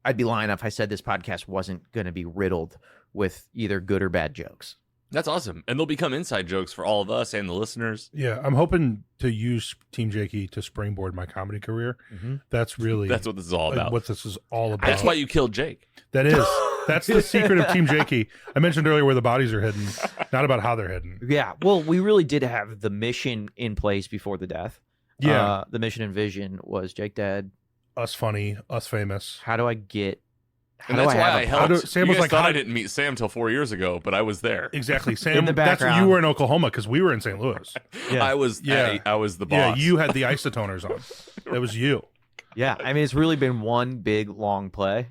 I'd be lying if I said this podcast wasn't going to be riddled with either good or bad jokes. That's awesome. And they'll become inside jokes for all of us and the listeners. Yeah, I'm hoping to use Team Jakey to springboard my comedy career. Mm-hmm. That's what this is all about. What this is all about. That's why you killed Jake. That's the secret of Team Jakey. I mentioned earlier where the bodies are hidden, not about how they're hidden. Yeah, well, we really did have the mission in place before the death. Yeah. The mission and vision was Jake dead. Us funny, us famous. How do I get... And that's why I helped. Sam you was guys like, thought I didn't meet Sam till 4 years ago, but I was there. Exactly. Sam, in the background. You were in Oklahoma because we were in St. Louis. Yeah. I was the boss. Yeah, you had the isotoners on. That was you. Yeah, I mean, it's really been one big, long play.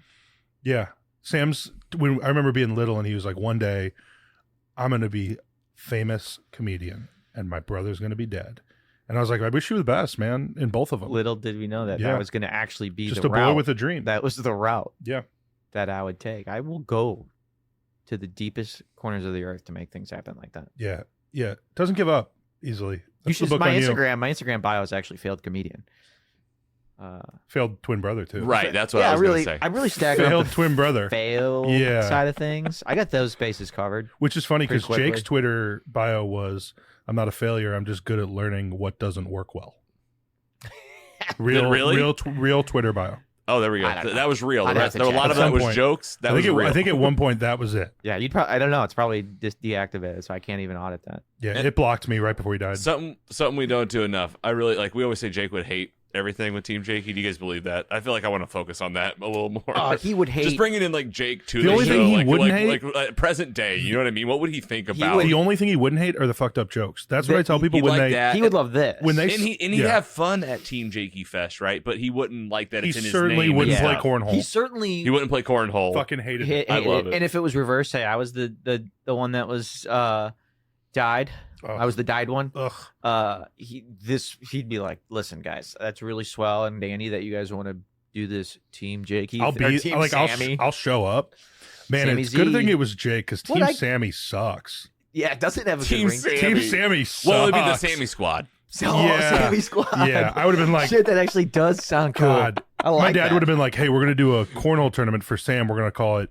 Yeah. I remember being little and he was like, one day I'm going to be famous comedian and my brother's going to be dead. And I was like, I wish you the best, man, in both of them. Little did we know that Yeah. that was going to actually be Just the a route. boy with a dream. That was the route Yeah. that I would take. I will go to the deepest corners of the earth to make things happen like that. Yeah. Yeah. Doesn't give up easily. You That's the should, book my on you. Instagram. My Instagram bio is actually failed comedian. Failed twin brother, too. Right, that's what I was really, going to say. I'm really stacking Failed up the twin brother. fail Yeah. side of things. I got those bases covered. Which is funny Pretty because quickly. Jake's Twitter bio was, I'm not a failure. I'm just good at learning what doesn't work well. Real Twitter bio. Oh, there we go. I don't know. That was real. I'd The have rest, to a check. lot At of that some was point. jokes. That I was think, real. I think at one point that was it. Yeah, you'd probably. I don't know. It's probably just deactivated, so I can't even audit that. Yeah, And- it blocked me right before he died. Something we don't do enough. I really like. We always say Jake would hate everything with Team Jakey. Do you guys believe that? I feel like I want to focus on that a little more. He would hate. Just bringing in like Jake to The the only show, thing he like, wouldn't like, hate- like present day. You know what I mean? What would he think about? would- The only thing he wouldn't hate are the fucked up jokes. That's what I tell people He'd when like they that. he would love this. when they and he'd yeah. have fun at Team Jakey Fest, right? But he wouldn't like that. He It's in his certainly name wouldn't and play stuff. cornhole. He certainly He wouldn't play cornhole. Fucking hated hit, it. I love it. And if it was reversed, say I was the one that was died. Ugh. I was the died one. Ugh. He'd be like, listen, guys, that's really swell and Danny that you guys want to do this Team Jakey. I'll or be Team like Sammy. I'll show up. Man, Sammy it's a good Z. thing it was Jake because What Team I- Sammy sucks. Yeah, it doesn't have a Team good ring. Sammy. Team Sammy sucks. Well, it'd be the Sammy Squad. Oh, Yeah. Sammy Squad. Yeah, I would have been like, shit, that actually does sound cool. God. I like My dad that. would have been like, hey, we're gonna do a cornhole tournament for Sam. We're gonna call it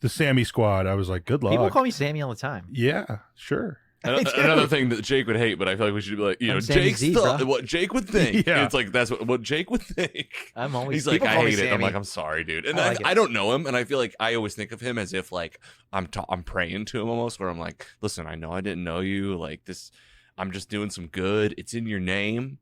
the Sammy Squad. I was like, good luck. People call me Sammy all the time. Yeah, sure. Another thing that Jake would hate, but I feel like we should be like, I'm Jake's Sammy Z, bro. what Jake would think. Yeah. It's like that's what Jake would think. I'm always. He's like, people I call me hate it. I'm Sammy. like, I'm sorry, dude. And I like it. I don't know him, and I feel like I always think of him as if like I'm praying to him almost, where I'm like, listen, I know I didn't know you. Like this, I'm just doing some good. It's in your name,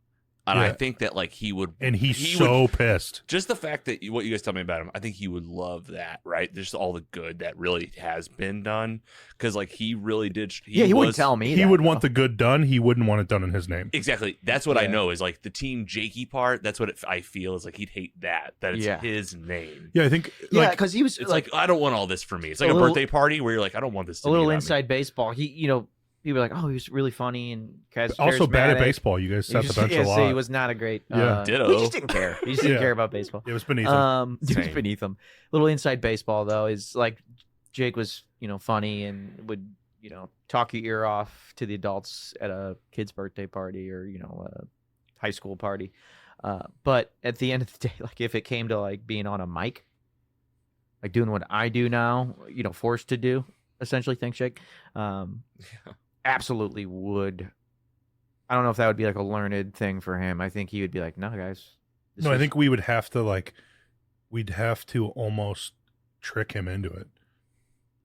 and I Yeah. think that like he would. And he's He so pissed. Just the fact that what you guys tell me about him, I think he would love that, right? Just all the good that really has been done, because like he really did. He wouldn't tell me. He that, would though. want the good done. He wouldn't want it done in his name. Exactly. That's what I Yeah. know is like the Team Jakey part. That's what I feel is like he'd hate that it's Yeah. his name. Yeah, I think. Yeah, Like, because he was It's like I don't want all this for me. It's like A a, little- birthday party where you're like, I don't want this. To a little be about me. inside baseball. He, people are like, oh, he was really funny and also bad at charismatic. baseball. You guys He sat the just- bench yeah, a lot. so he was not a great. Yeah. Ditto. He just didn't care. He just didn't Yeah. care about baseball. It was beneath him. It was Same. beneath him. Little inside baseball though is like Jake was, funny and would, talk your ear off to the adults at a kid's birthday party or a high school party. But at the end of the day, like if it came to like being on a mic, like doing what I do now, forced to do essentially. Thanks, Jake. Absolutely would. I don't know if that would be like a learned thing for him. I think he would be like, no, guys. this No, I is- think we would have to we'd have to almost trick him into it.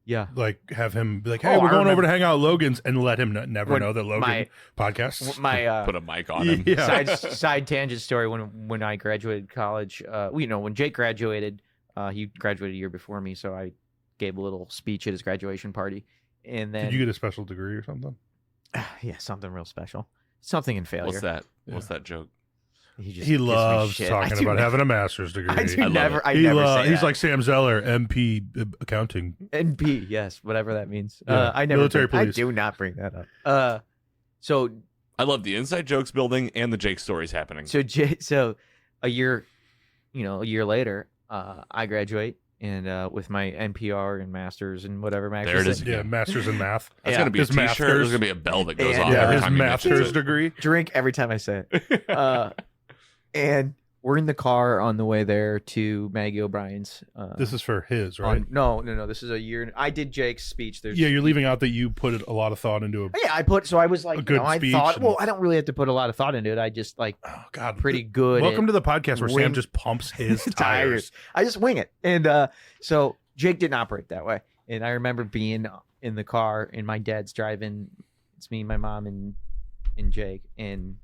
yeah. Like have him be like, Oh, hey, we're I going over remember- to hang out at Logan's and let him never When know that Logan my- podcasts. My Put a mic on him. Yeah. side tangent story when I graduated college. When Jake graduated, he graduated a year before me, so I gave a little speech at his graduation party, and then Did you get a special degree or something? yeah, something real special, something in failure. What's that? Yeah. What's that joke? He just He gives me loves shit. talking I do about never- having a master's degree. I do love never. it. I never say He's that. like Sam Zeller, MP accounting. NP, yes, whatever that means. Yeah, I never. military I police. do not bring that up. So I love the inside jokes building and the Jake stories happening. So a year later, I graduate and with my NPR and masters and whatever There masters. it is. Yeah, master's in math. That's yeah. gonna be a His T-shirt. master's. There's gonna be a bell that goes Yeah, off Yeah, every his time you mention master's it. degree. Drink every time I say it. And we're in the car on the way there to Maggie O'Brien's. This is for his, right? No. This is a year. I did Jake's speech. There's Yeah, you're leaving out that you put a lot of thought into it. Yeah, I was like, A good I speech thought, and- well, I don't really have to put a lot of thought into it. I just like Oh God, pretty good. Welcome at to the podcast where Sam wing- just pumps his tires. tires. I just wing it. And so Jake didn't operate that way. And I remember being in the car and my dad's driving. It's me, my mom, and Jake. And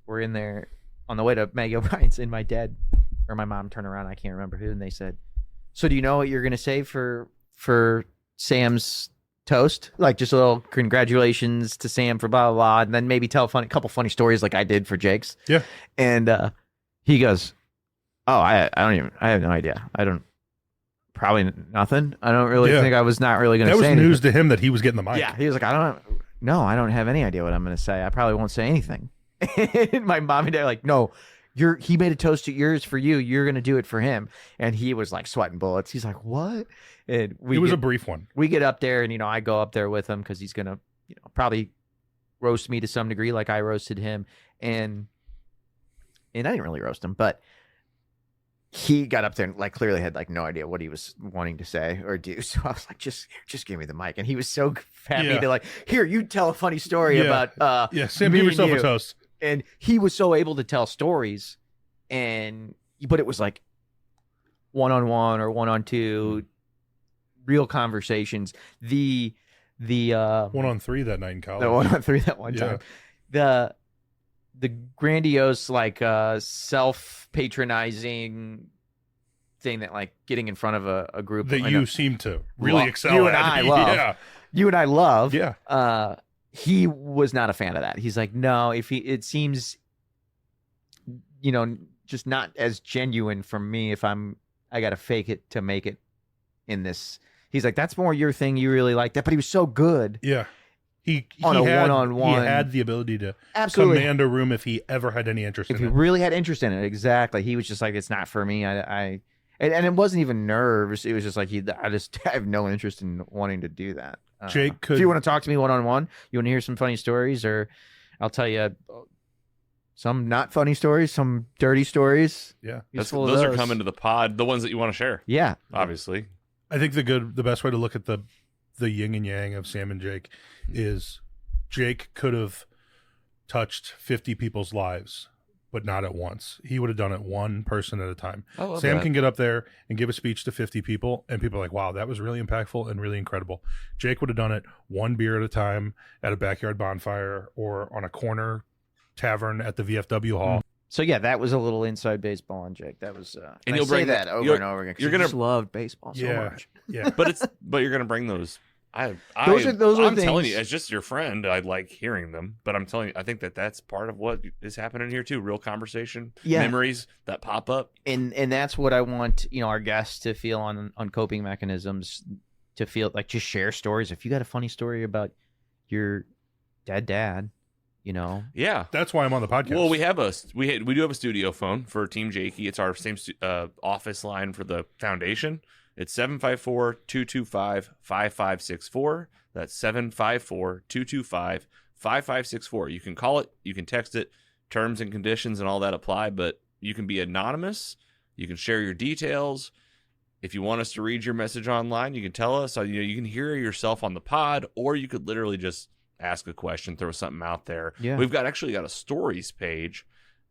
we're in there on the way to Maggie O'Brien's, and my dad or my mom turned around. I can't remember who. And they said, so do you know what you're going to say for Sam's toast? Like just a little congratulations to Sam for blah, blah, blah. And then maybe tell a couple funny stories like I did for Jake's. Yeah. And he goes, oh, I have no idea. probably nothing. I don't really Yeah. think I was not really going to That say was anything. news to him that he was getting the mic. Yeah, he was like, I don't have any idea what I'm going to say. I probably won't say anything. And my mom and dad are like, no, he made a toast to yours for you. You're going to do it for him. And he was like sweating bullets. He's like, what? And It was a brief one. we get up there and, I go up there with him because he's going to, probably roast me to some degree like I roasted him. And I didn't really roast him, but he got up there and like clearly had like no idea what he was wanting to say or do. So I was like, just give me the mic. And he was so happy Yeah. to like, here, you tell a funny story Yeah. about Yeah, Sam, me give and yourself you. a toast. And he was so able to tell stories, but it was like one-on-one or one-on-two, real conversations. The 1-on-3 that night in college. the 1-on-3 that one Yeah. time. The grandiose, like self-patronizing thing that like getting in front of a group That I you know, seem to really excel you and at. I love. Yeah. you and I love. Yeah. He was not a fan of that. He's like, no, it seems, just not as genuine from me if I got to fake it to make it in this. He's like, that's more your thing. You really like that. But he was so good. Yeah. He On a had, one-on-one. He had the ability to Absolutely. command a room if he ever had any interest If in he it. really had interest in it. Exactly. He was just like, it's not for me. And it wasn't even nerves. It was just like, I have no interest in wanting to do that. Jake could. If you want to talk to me one-on-one, you want to hear some funny stories, or I'll tell you some not funny stories, some dirty stories. Yeah. Those are coming to the pod, the ones that you want to share. Yeah. Obviously. I think the best way to look at the yin and yang of Sam and Jake is Jake could have touched 50 people's lives, but not at once. He would have done it one person at a time. Sam can get up there and give a speech to 50 people, and people are like, wow, that was really impactful and really incredible. Jake would have done it one beer at a time at a backyard bonfire or on a corner tavern at the VFW hall. So yeah, that was a little inside baseball on Jake. That was, And I you'll say bring that that- over you're- and over again. 'Cause you're you gonna- just love baseball so Yeah. much. Yeah. But you're going to bring those. Those are I'm telling things- you, as just your friend, I like hearing them. But I'm telling you, I think that's part of what is happening here too. Real conversation, Yeah. memories that pop up. And that's what I want, our guests to feel on coping mechanisms, to feel like just share stories. If you got a funny story about your dead dad, Yeah. That's why I'm on the podcast. Well, we do have a studio phone for Team Jakey. It's our same office line for the foundation. It's 754-225-5564. That's 754-225-5564. You can call it, you can text it. Terms and conditions and all that apply, but you can be anonymous. You can share your details. If you want us to read your message online, you can tell us. You can hear yourself on the pod, or you could literally just ask a question, throw something out there. Yeah. We've actually got a stories page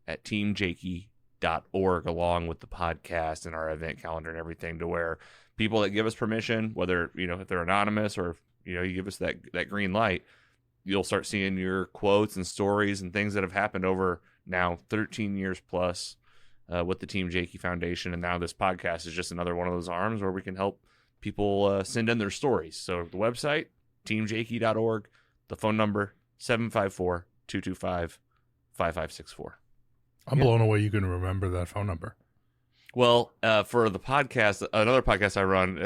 at teamjakey.org along with the podcast and our event calendar and everything, to where people that give us permission, whether if they're anonymous or if you give us that green light, you'll start seeing your quotes and stories and things that have happened over now 13 years plus with the Team Jakey Foundation. And now this podcast is just another one of those arms where we can help people send in their stories. So the website, teamjakey.org, the phone number, 754-225-5564. I'm blown away you can remember that phone number. Well, for the podcast, another podcast I run,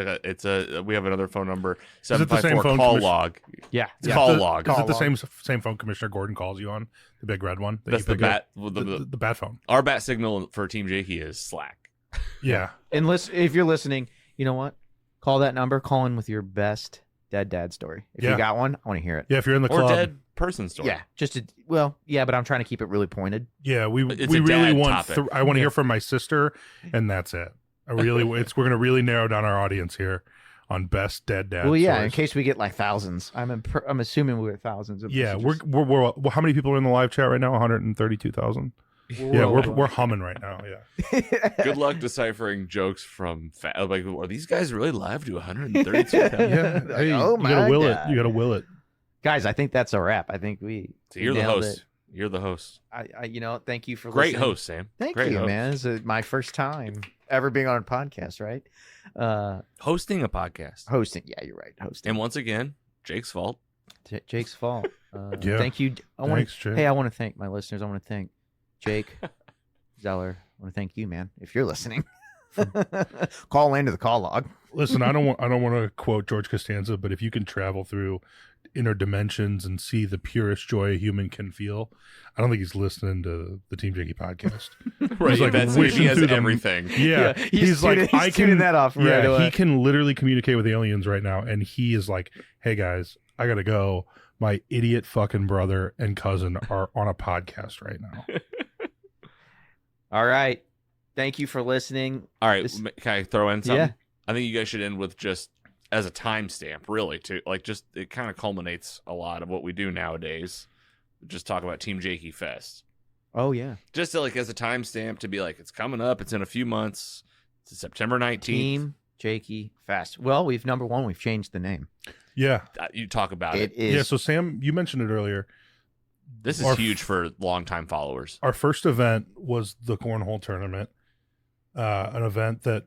we have another phone number, Is it the same 754 phone call commission- log. Yeah. It's call log. Is it the same phone Commissioner Gordon calls you on? The big red one? that That's you the pick up? bat. The bat phone. Our bat signal for Team Jakey is Slack. Yeah. And if you're listening, you know what? Call that number. Call in with your best dead dad story. If Yeah. you got one, I want to hear it. Yeah, if you're in the Or club. dead person story. Yeah. But I'm trying to keep it really pointed. Yeah, we It's we a really dad want. topic. I want to hear from my sister, and that's it. We're going to really narrow down our audience here on best dead dad. Well, yeah, stories. in case we get like thousands. I'm assuming we get thousands of Yeah, messages. we're how many people are in the live chat right now? 132,000. Yeah, we're humming right now. Yeah. Good luck deciphering jokes from are these guys really live to 132? Yeah. Like, Hey, oh you gotta my will God. it. You gotta will it. Guys, I think that's a wrap. I think we So you're the nailed host. it. You're the host. I thank you for Great listening. host, Sam. Thank Great you, host. man. This is my first time ever being on a podcast, right? Hosting a podcast. Hosting. Yeah, you're right. Hosting. And once again, Jake's fault. Jake's fault. Yeah. Thank you. Thanks, Jake. Hey, I want to thank my listeners. I want to thank Jake, Zeller. I want to thank you, man, if you're listening. Call into the call log. Listen, I don't want to quote George Costanza, but if you can travel through inner dimensions and see the purest joy a human can feel, I don't think he's listening to the Team Jakey podcast. Right, He's like wishing he has through everything. Yeah, he's like, I can tuning that off right away. He can literally communicate with aliens right now, and he is like, "Hey guys, I gotta go. My idiot fucking brother and cousin are on a podcast right now." All right. Thank you for listening. All right, can I throw in something? Yeah. I think you guys should end with just as a timestamp, really, to like just it kind of culminates a lot of what we do nowadays. Just talk about Team Jakey Fest. Oh, yeah. Just to, like as a timestamp to be like, it's coming up. It's in a few months. It's September 19th. Team Jakey Fest. Well, we've changed the name. Yeah, You talk about it. It is. yeah. So Sam, you mentioned it earlier. This is huge for longtime followers. Our first event was the cornhole tournament, an event that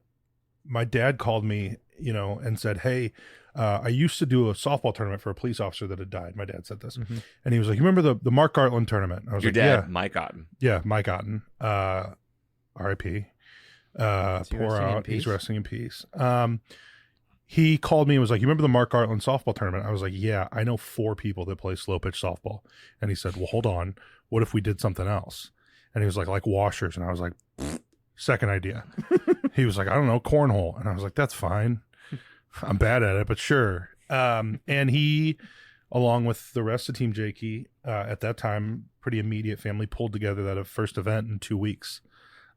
my dad called me, and said, "Hey, I used to do a softball tournament for a police officer that had died." My dad said this, and he was like, "You remember the Mark Gartland tournament?" I was Your like, dad, "Yeah, Mike Otten. yeah, Mike Otten, R.I.P. Pour out, he's resting in peace." He called me and was like, "You remember the Mark Gartland softball tournament?" I was like, "Yeah, I know 4 people that play slow pitch softball." And he said, "Well, hold on. What if we did something else?" And he was like washers. And I was like, second idea. He was like, "I don't know, cornhole." And I was like, "That's fine. I'm bad at it, but sure." And he, along with the rest of Team Jakey, at that time, pretty immediate family, pulled together that first event in 2 weeks.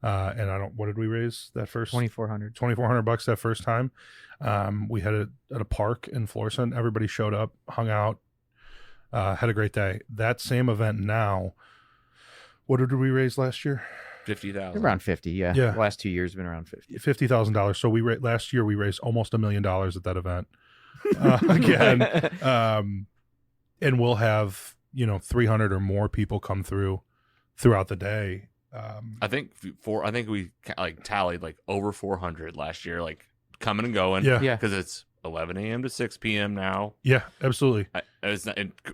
And what did we raise that first? $2,400 that first time. We had it at a park in Florissant. Everybody showed up, hung out, had a great day. That same event now, what did we raise last year? 50,000. Around 50, yeah. Yeah. The last 2 years have been around 50. $50,000. So last year we raised almost $1 million at that event. Again, and we'll have 300 or more people come throughout the day. I think we tallied like over 400 last year, like coming and going. Yeah. Yeah. Because it's 11 a.m. to 6 p.m. now. Yeah, absolutely. It's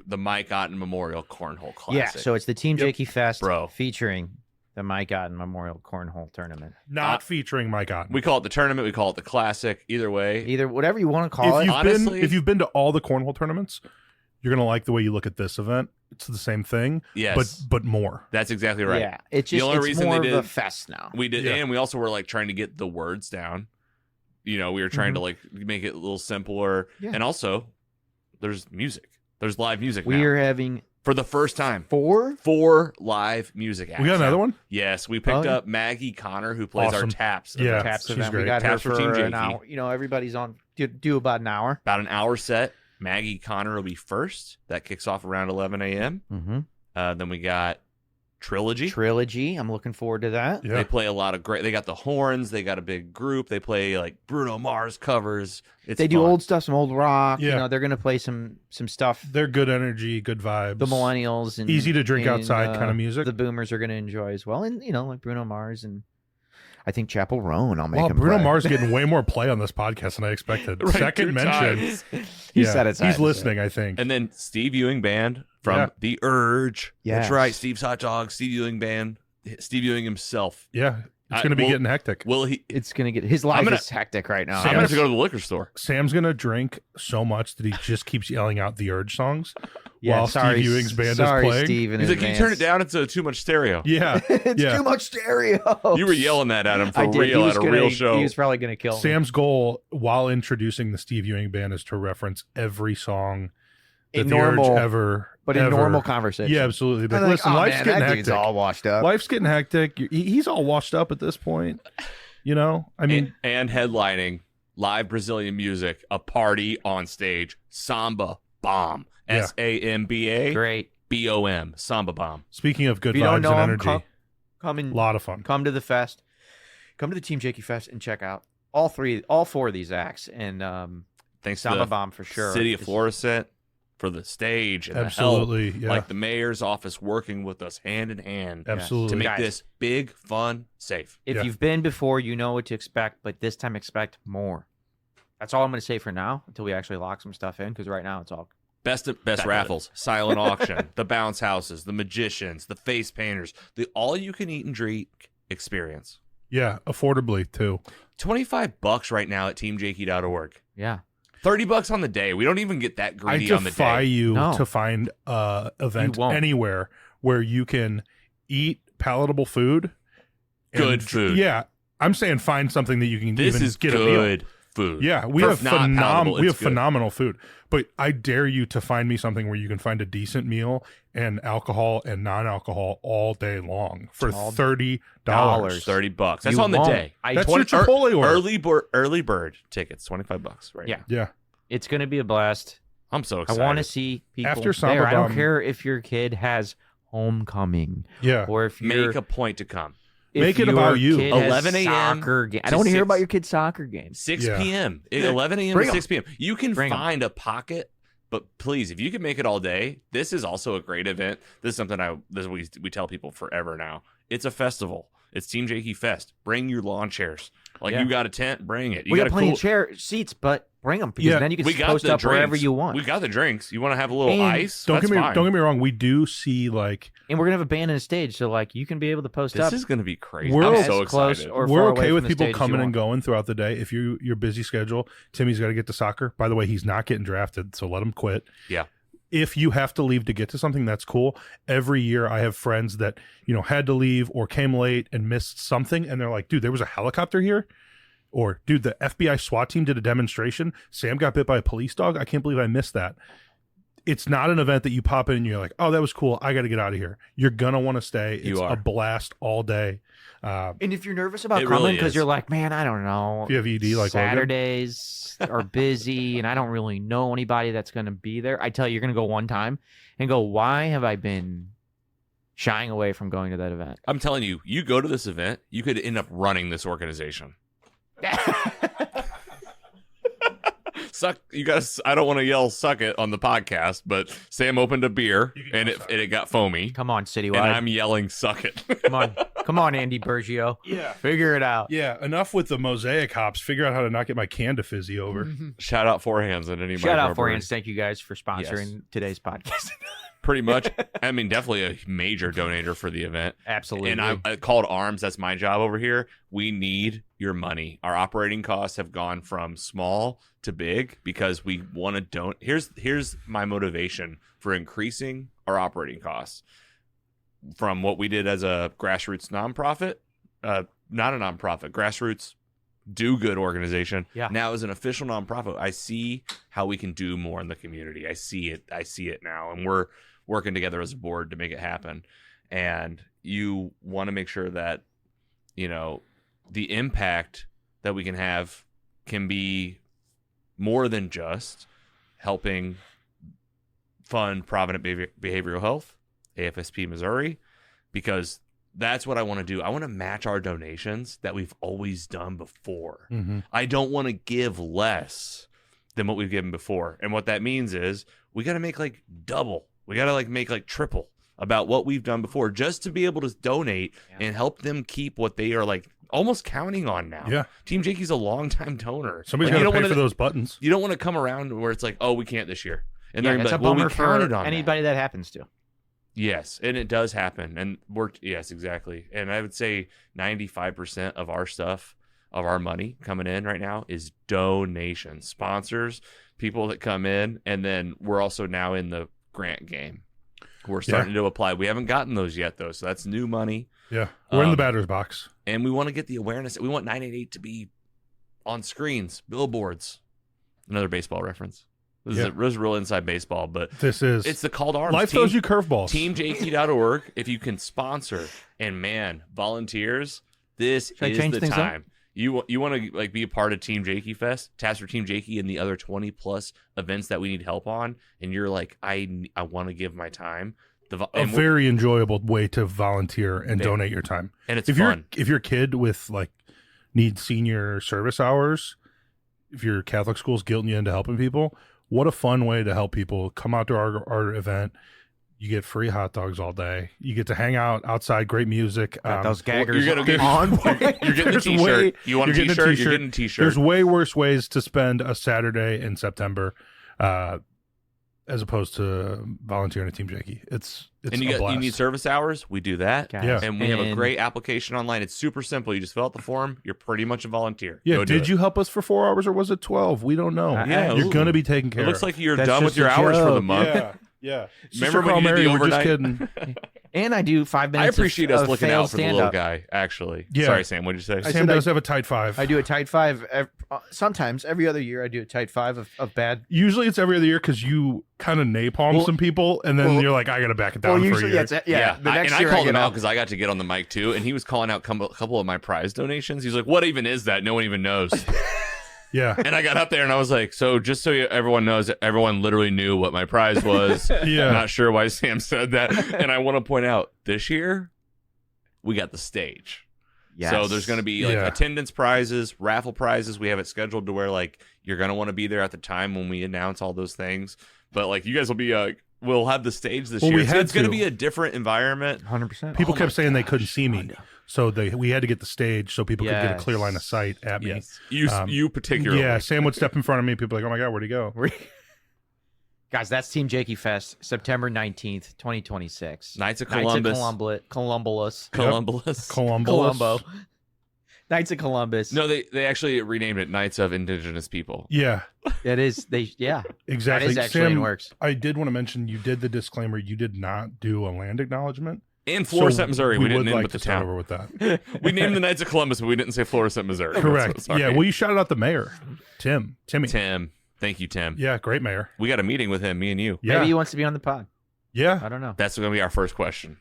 the Mike Otten Memorial Cornhole Classic. Yeah, so it's the Team Jakey Fest Bro. featuring the Mike Otten Memorial Cornhole Tournament. Not featuring Mike Otten. We call it the tournament. We call it the Classic. Either way. Either whatever you want to call it. Honestly- if you've been to all the cornhole tournaments, you're gonna like the way you look at this event. It's the same thing, Yes. but more. That's exactly right. Yeah, it's The just only it's reason more they of a did- fest now. We did, Yeah. and we also were like trying to get the words down. We were trying to like make it a little simpler. Yeah. And also, there's music. There's live music We now. are having For the first time. 4 live music acts. We got another now. one. Yes, we picked yeah. up Maggie Connor, who plays our Awesome. taps. Yeah. events. taps she's event. great. We got Taps her for for Team an Jakey. hour. Everybody's on do about an hour. About an hour set. Maggie Connor will be first. That kicks off around 11 a.m. Mm-hmm. Then we got Trilogy. Trilogy. I'm looking forward to that. Yeah. They play a lot of great. They got the horns. They got a big group. They play like Bruno Mars covers. They do fun. old stuff, some old rock. Yeah. They're gonna play some stuff. They're good energy, good vibes. The millennials and Easy to drink and, outside kind of music. The boomers are gonna enjoy as well, and like Bruno Mars and I think Chapel Roan. I'll make Wow, him Bruno play. Mars getting way more play on this podcast than I expected. Right, Second 2 mention. times. He Yeah, said it. He's listening, I think. And then Steve Ewing Band from Yeah. The Urge. Yes. That's right. Steve's Hot Dog. Steve Ewing Band. Steve Ewing himself. Yeah, it's going to be Well, getting hectic. Will he? It's gonna get his life is hectic right now. I'm gonna have to go to the liquor store. Sam's going to drink so much that he just keeps yelling out the Urge songs while sorry, Steve Ewing's band sorry, is playing. Steve, in He's like, "Can you turn it advance. down? It's too much stereo." Yeah, It's yeah. too much stereo. You were yelling that at him for I did. He real was at a gonna- real show. He was probably gonna kill me. Sam's goal while introducing the Steve Ewing band is to reference every song that In the normal- Urge ever. But in ever- normal conversation. Yeah, absolutely. But I'm like, listen, oh, life's man, getting that dude's hectic. all washed up. Life's getting hectic. He's all washed up at this point. I mean, and headlining live Brazilian music, a party on stage, Samba Bomb. Yeah. SAMBA Great. BOM. Samba Bomb. speaking of good If you don't vibes know and him, energy, come a and lot of fun. come to the fest. Come to the Team Jakey Fest and check out all 4 of these acts and Thanks Samba to the Bomb for sure. City of It's- Florissant for the stage and the Absolutely, help. yeah. Like the mayor's office working with us hand in hand Absolutely. to make Guys. this big, fun, safe. If Yeah. you've been before, you know what to expect, but this time expect more. That's all I'm going to say for now until we actually lock some stuff in, because right now it's all Best That raffles, silent auction, the bounce houses, the magicians, the face painters, the all you can eat and drink experience. Yeah, affordably too. $25 right now at teamjakey.org. Yeah. $30 on the day. We don't even get that I greedy on the defy day. you No. to find a event You won't. anywhere where you can eat palatable food. Good food. Yeah. I'm saying find something that you can This even is get a meal. good food. Yeah, we For have not palatable, we have it's good. phenomenal food. But I dare you to find me something where you can find a decent meal and alcohol and non-alcohol all day long for All $30. $30. That's You on the won't. day. I- That's 20 your Chipotle order. Early bird tickets, $25 right Yeah. now. Yeah. It's going to be a blast. I'm so I excited. want to see people After there. Samba I don't Bomb- care if your kid has homecoming Yeah. or if you're Make a point to come. if Make it your about you. kid has 11 a.m. soccer game. I to don't want to hear 6. about your kid's soccer game. 6 Yeah. p.m. 11 a.m. Bring to 'em. 6 p.m. You can Bring 'em. find a pocket, but please, if you can make it all day, this is also a great event. This is something we tell people forever now. It's a festival. It's Team Jakey Fest. Bring your lawn chairs. Like Yeah. you got a tent, bring it. You We got got a plenty cool, of seats, but bring them because Yeah, then you can we got post the up wherever drinks. you want. We got the drinks. You want to have a little And ice? Don't That's get me fine. don't get me wrong. We do see like And we're gonna have a band and a stage, so like you can be able to post This up. is going to be crazy. We're I'm as so close excited. or we're far away okay from with the people stage as you coming and want. going throughout the day. If your busy schedule, Timmy's got to get to soccer. By the way, he's not getting drafted, so let him quit. Yeah. If you have to leave to get to something, that's cool. Every year I have friends that, had to leave or came late and missed something, and they're like, dude, there was a helicopter here. Or, dude, the FBI SWAT team did a demonstration. Sam got bit by a police dog. I can't believe I missed that. It's not an event that you pop in and you're like, oh, that was cool. I got to get out of here. You're going to want to stay. It's You are. a blast all day. And if you're nervous about It coming really because is. you're like, man, I don't know. If you have ED like Logan. Saturdays are busy and I don't really know anybody that's going to be there. I tell you, you're going to go one time and go, why have I been shying away from going to that event? I'm telling you, you go to this event, you could end up running this organization. Suck, you guys. I don't want to yell "suck it" on the podcast, but Sam opened a beer and it got foamy, Come on, and Citywide. I'm yelling "suck it." Come on, Andy Bergio. Yeah. Figure it out. Yeah, enough with the mosaic hops. Figure out how to not get my can to fizzy over. Shout out Four Hands and any Shout out microbrewery. for Hands. Thank you guys for sponsoring today's podcast. Pretty much. I mean, definitely a major donator for the event. Absolutely. And I called arms. That's my job over here. We need your money. Our operating costs have gone from small to big because we want to don't. Here's my motivation for increasing our operating costs from what we did as a grassroots nonprofit, not a nonprofit, grassroots do-good organization. Yeah. Now as an official nonprofit, I see how we can do more in the community. I see it now, and we're working together as a board to make it happen. And you want to make sure that, the impact that we can have can be more than just helping fund Provident Behavioral Health, AFSP Missouri, because that's what I want to do. I want to match our donations that we've always done before. Mm-hmm. I don't want to give less than what we've given before. And what that means is we got to make like double. We got to make like triple about what we've done before just to be able to donate and help them keep what they are like almost counting on now. Yeah. Team Jakey's a longtime donor. Somebody's Like, got you to don't pay wanna- for those buttons. You don't want to come around where it's like, oh, we can't this year. And yeah, they're it's gonna a be like, well, bummer we counted for on that. anybody that happens to. Yes, and it does happen. And yes, exactly. And I would say 95% of our stuff, of our money coming in right now is donations, sponsors, people that come in. And then we're also now in the grant game. We're starting to apply. We haven't gotten those yet, though. So that's new money. Yeah. We're in the batter's box. And we want to get the awareness. We want 988 to be on screens, billboards. Another baseball reference. This is real inside baseball, but it's the call to arms. Life throws you curveballs. TeamJakey.org. If you can sponsor and volunteers, this Should I is change the things up? time. You want to be a part of Team Jakey Fest, task for Team Jakey and the other 20 plus events that we need help on, and you're like, I want to give my time. A very enjoyable way to volunteer and donate your time. And it's if fun. If your kid with needs senior service hours, if your Catholic school's guilting you into helping people, what a fun way to help people. Come out to our event. You get free hot dogs all day. You get to hang out outside. Great music. Got those gaggers you're gonna get on. You're getting a t-shirt. You want a t-shirt? You're getting a t-shirt. There's way worse ways to spend a Saturday in September. as opposed to volunteering at Team Jakey. It's And a blast. you need service hours. We do that. Guys, Yeah. And we have a great application online. It's super simple. You just fill out the form. You're pretty much a volunteer. Yeah, Go do did it. you help us for 4 hours or was it 12? We don't know. Yeah, You're going to be taken care It looks of. like you're That's done with just your a hours for the joke. month. Yeah. Yeah. Remember Sister when you did Carl Mary, the we're just overnight? kidding. And I do 5 I minutes. appreciate of us looking failed out for the little stand-up. guy, actually. Yeah. Sorry, Sam. What did you say? I Sam said does have a tight 5. I do a tight 5. Sometimes every other year I do a tight 5 of bad. Usually it's every other year because you kind of napalm some people and then you're like, I got to back it down for a usually year. The next I year called get him out up. because I got to get on the mic too, and he was calling out a couple of my prize donations. He's like, "What even is that? No one even knows." Yeah. And I got up there and I was like, "So just so everyone knows, everyone literally knew what my prize was." Yeah. Not sure why Sam said that, and I want to point out this year we got the stage. Yes. So there's going to be like Yeah. attendance prizes, raffle prizes. We have it scheduled to where like you're going to want to be there at the time when we announce all those things. But like you guys will be we'll have the stage this Well, year. we had It's going to to. be a different environment. 100%. People Oh kept my saying they gosh, couldn't see me. So we had to get the stage so people could get a clear line of Yes. sight at me. Yes. You particularly. Yeah, Sam would step in front of me. People were like, oh my God, where'd he go? Guys, that's Team Jakey Fest, September 19th, 2026. Knights of Knights Columbus. of Columbus. Columbus. Columbo. Knights of Columbus. No, they actually renamed it Knights of Indigenous People. Yeah, It is. Yeah. exactly. That is actually in Sam, works. I did want to mention you did the disclaimer. You did not do a land acknowledgement. And Florissant, So Missouri. We didn't would name like it the to start town. over with that. We named the Knights of Columbus, but we didn't say Florissant, Missouri. Correct. Sorry. Yeah, well, you shouted out the mayor, Timmy. Tim. Thank you, Tim. Yeah, great mayor. We got a meeting with him, me and you. Yeah, Maybe he wants to be on the pod. yeah, I don't know. That's going to be our first question.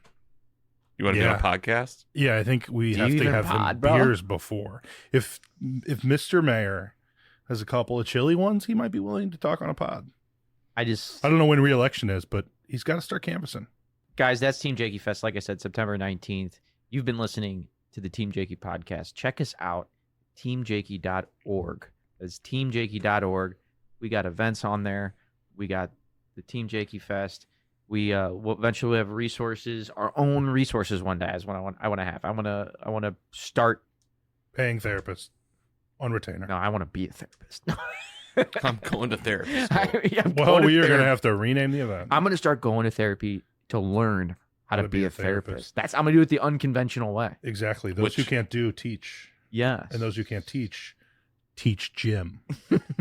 You want to Yeah. be on a podcast? yeah. I think we Do have you to even have pod, some bro? beers before. If Mr. Mayor has a couple of chilly ones, he might be willing to talk on a pod. I don't know when re-election is, but he's got to start canvassing. Guys, that's Team Jakey Fest. Like I said, September 19th. You've been listening to the Team Jakey podcast. Check us out, teamjakey.org. That's teamjakey.org. We got events on there. We got the Team Jakey Fest. We will eventually have resources, our own resources one day is what I want to have. I want to start. Paying therapist on retainer. No, I want to be a therapist. I'm going to therapy school. Well, we are going to have to rename the event. I'm going to start going to therapy to learn how to be a therapist. I'm going to do it the unconventional way. Exactly. Those who can't do, teach. Yes. And those who can't teach gym.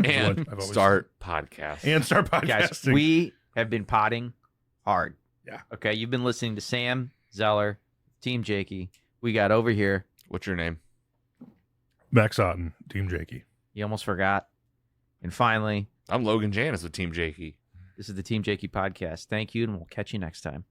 And I've always start podcast. And start podcasting. Guys, we have been potting hard. Yeah. Okay, you've been listening to Sam, Zeller, Team Jakey. We got over here. What's your name? Max Otten, Team Jakey. You almost forgot. And finally, I'm Logan Janis with Team Jakey. this is the Team Jakey podcast. Thank you, and we'll catch you next time.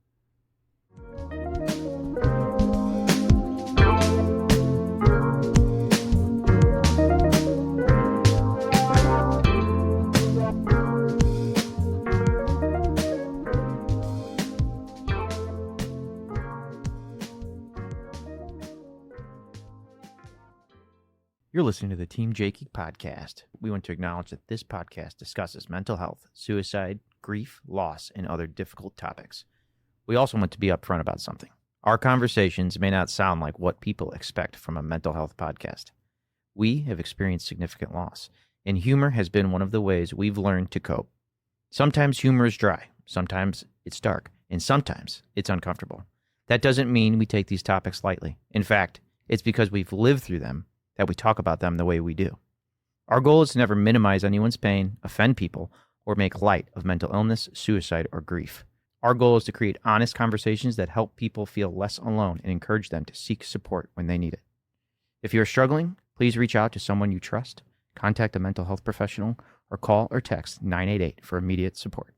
You're listening to the Team Jakey Podcast. We want to acknowledge that this podcast discusses mental health, suicide, grief, loss, and other difficult topics. We also want to be upfront about something. Our conversations may not sound like what people expect from a mental health podcast. We have experienced significant loss, and humor has been one of the ways we've learned to cope. Sometimes humor is dry, sometimes it's dark, and sometimes it's uncomfortable. That doesn't mean we take these topics lightly. In fact, it's because we've lived through them that we talk about them the way we do. Our goal is to never minimize anyone's pain, offend people, or make light of mental illness, suicide, or grief. Our goal is to create honest conversations that help people feel less alone and encourage them to seek support when they need it. If you're struggling, please reach out to someone you trust, contact a mental health professional, or call or text 988 for immediate support.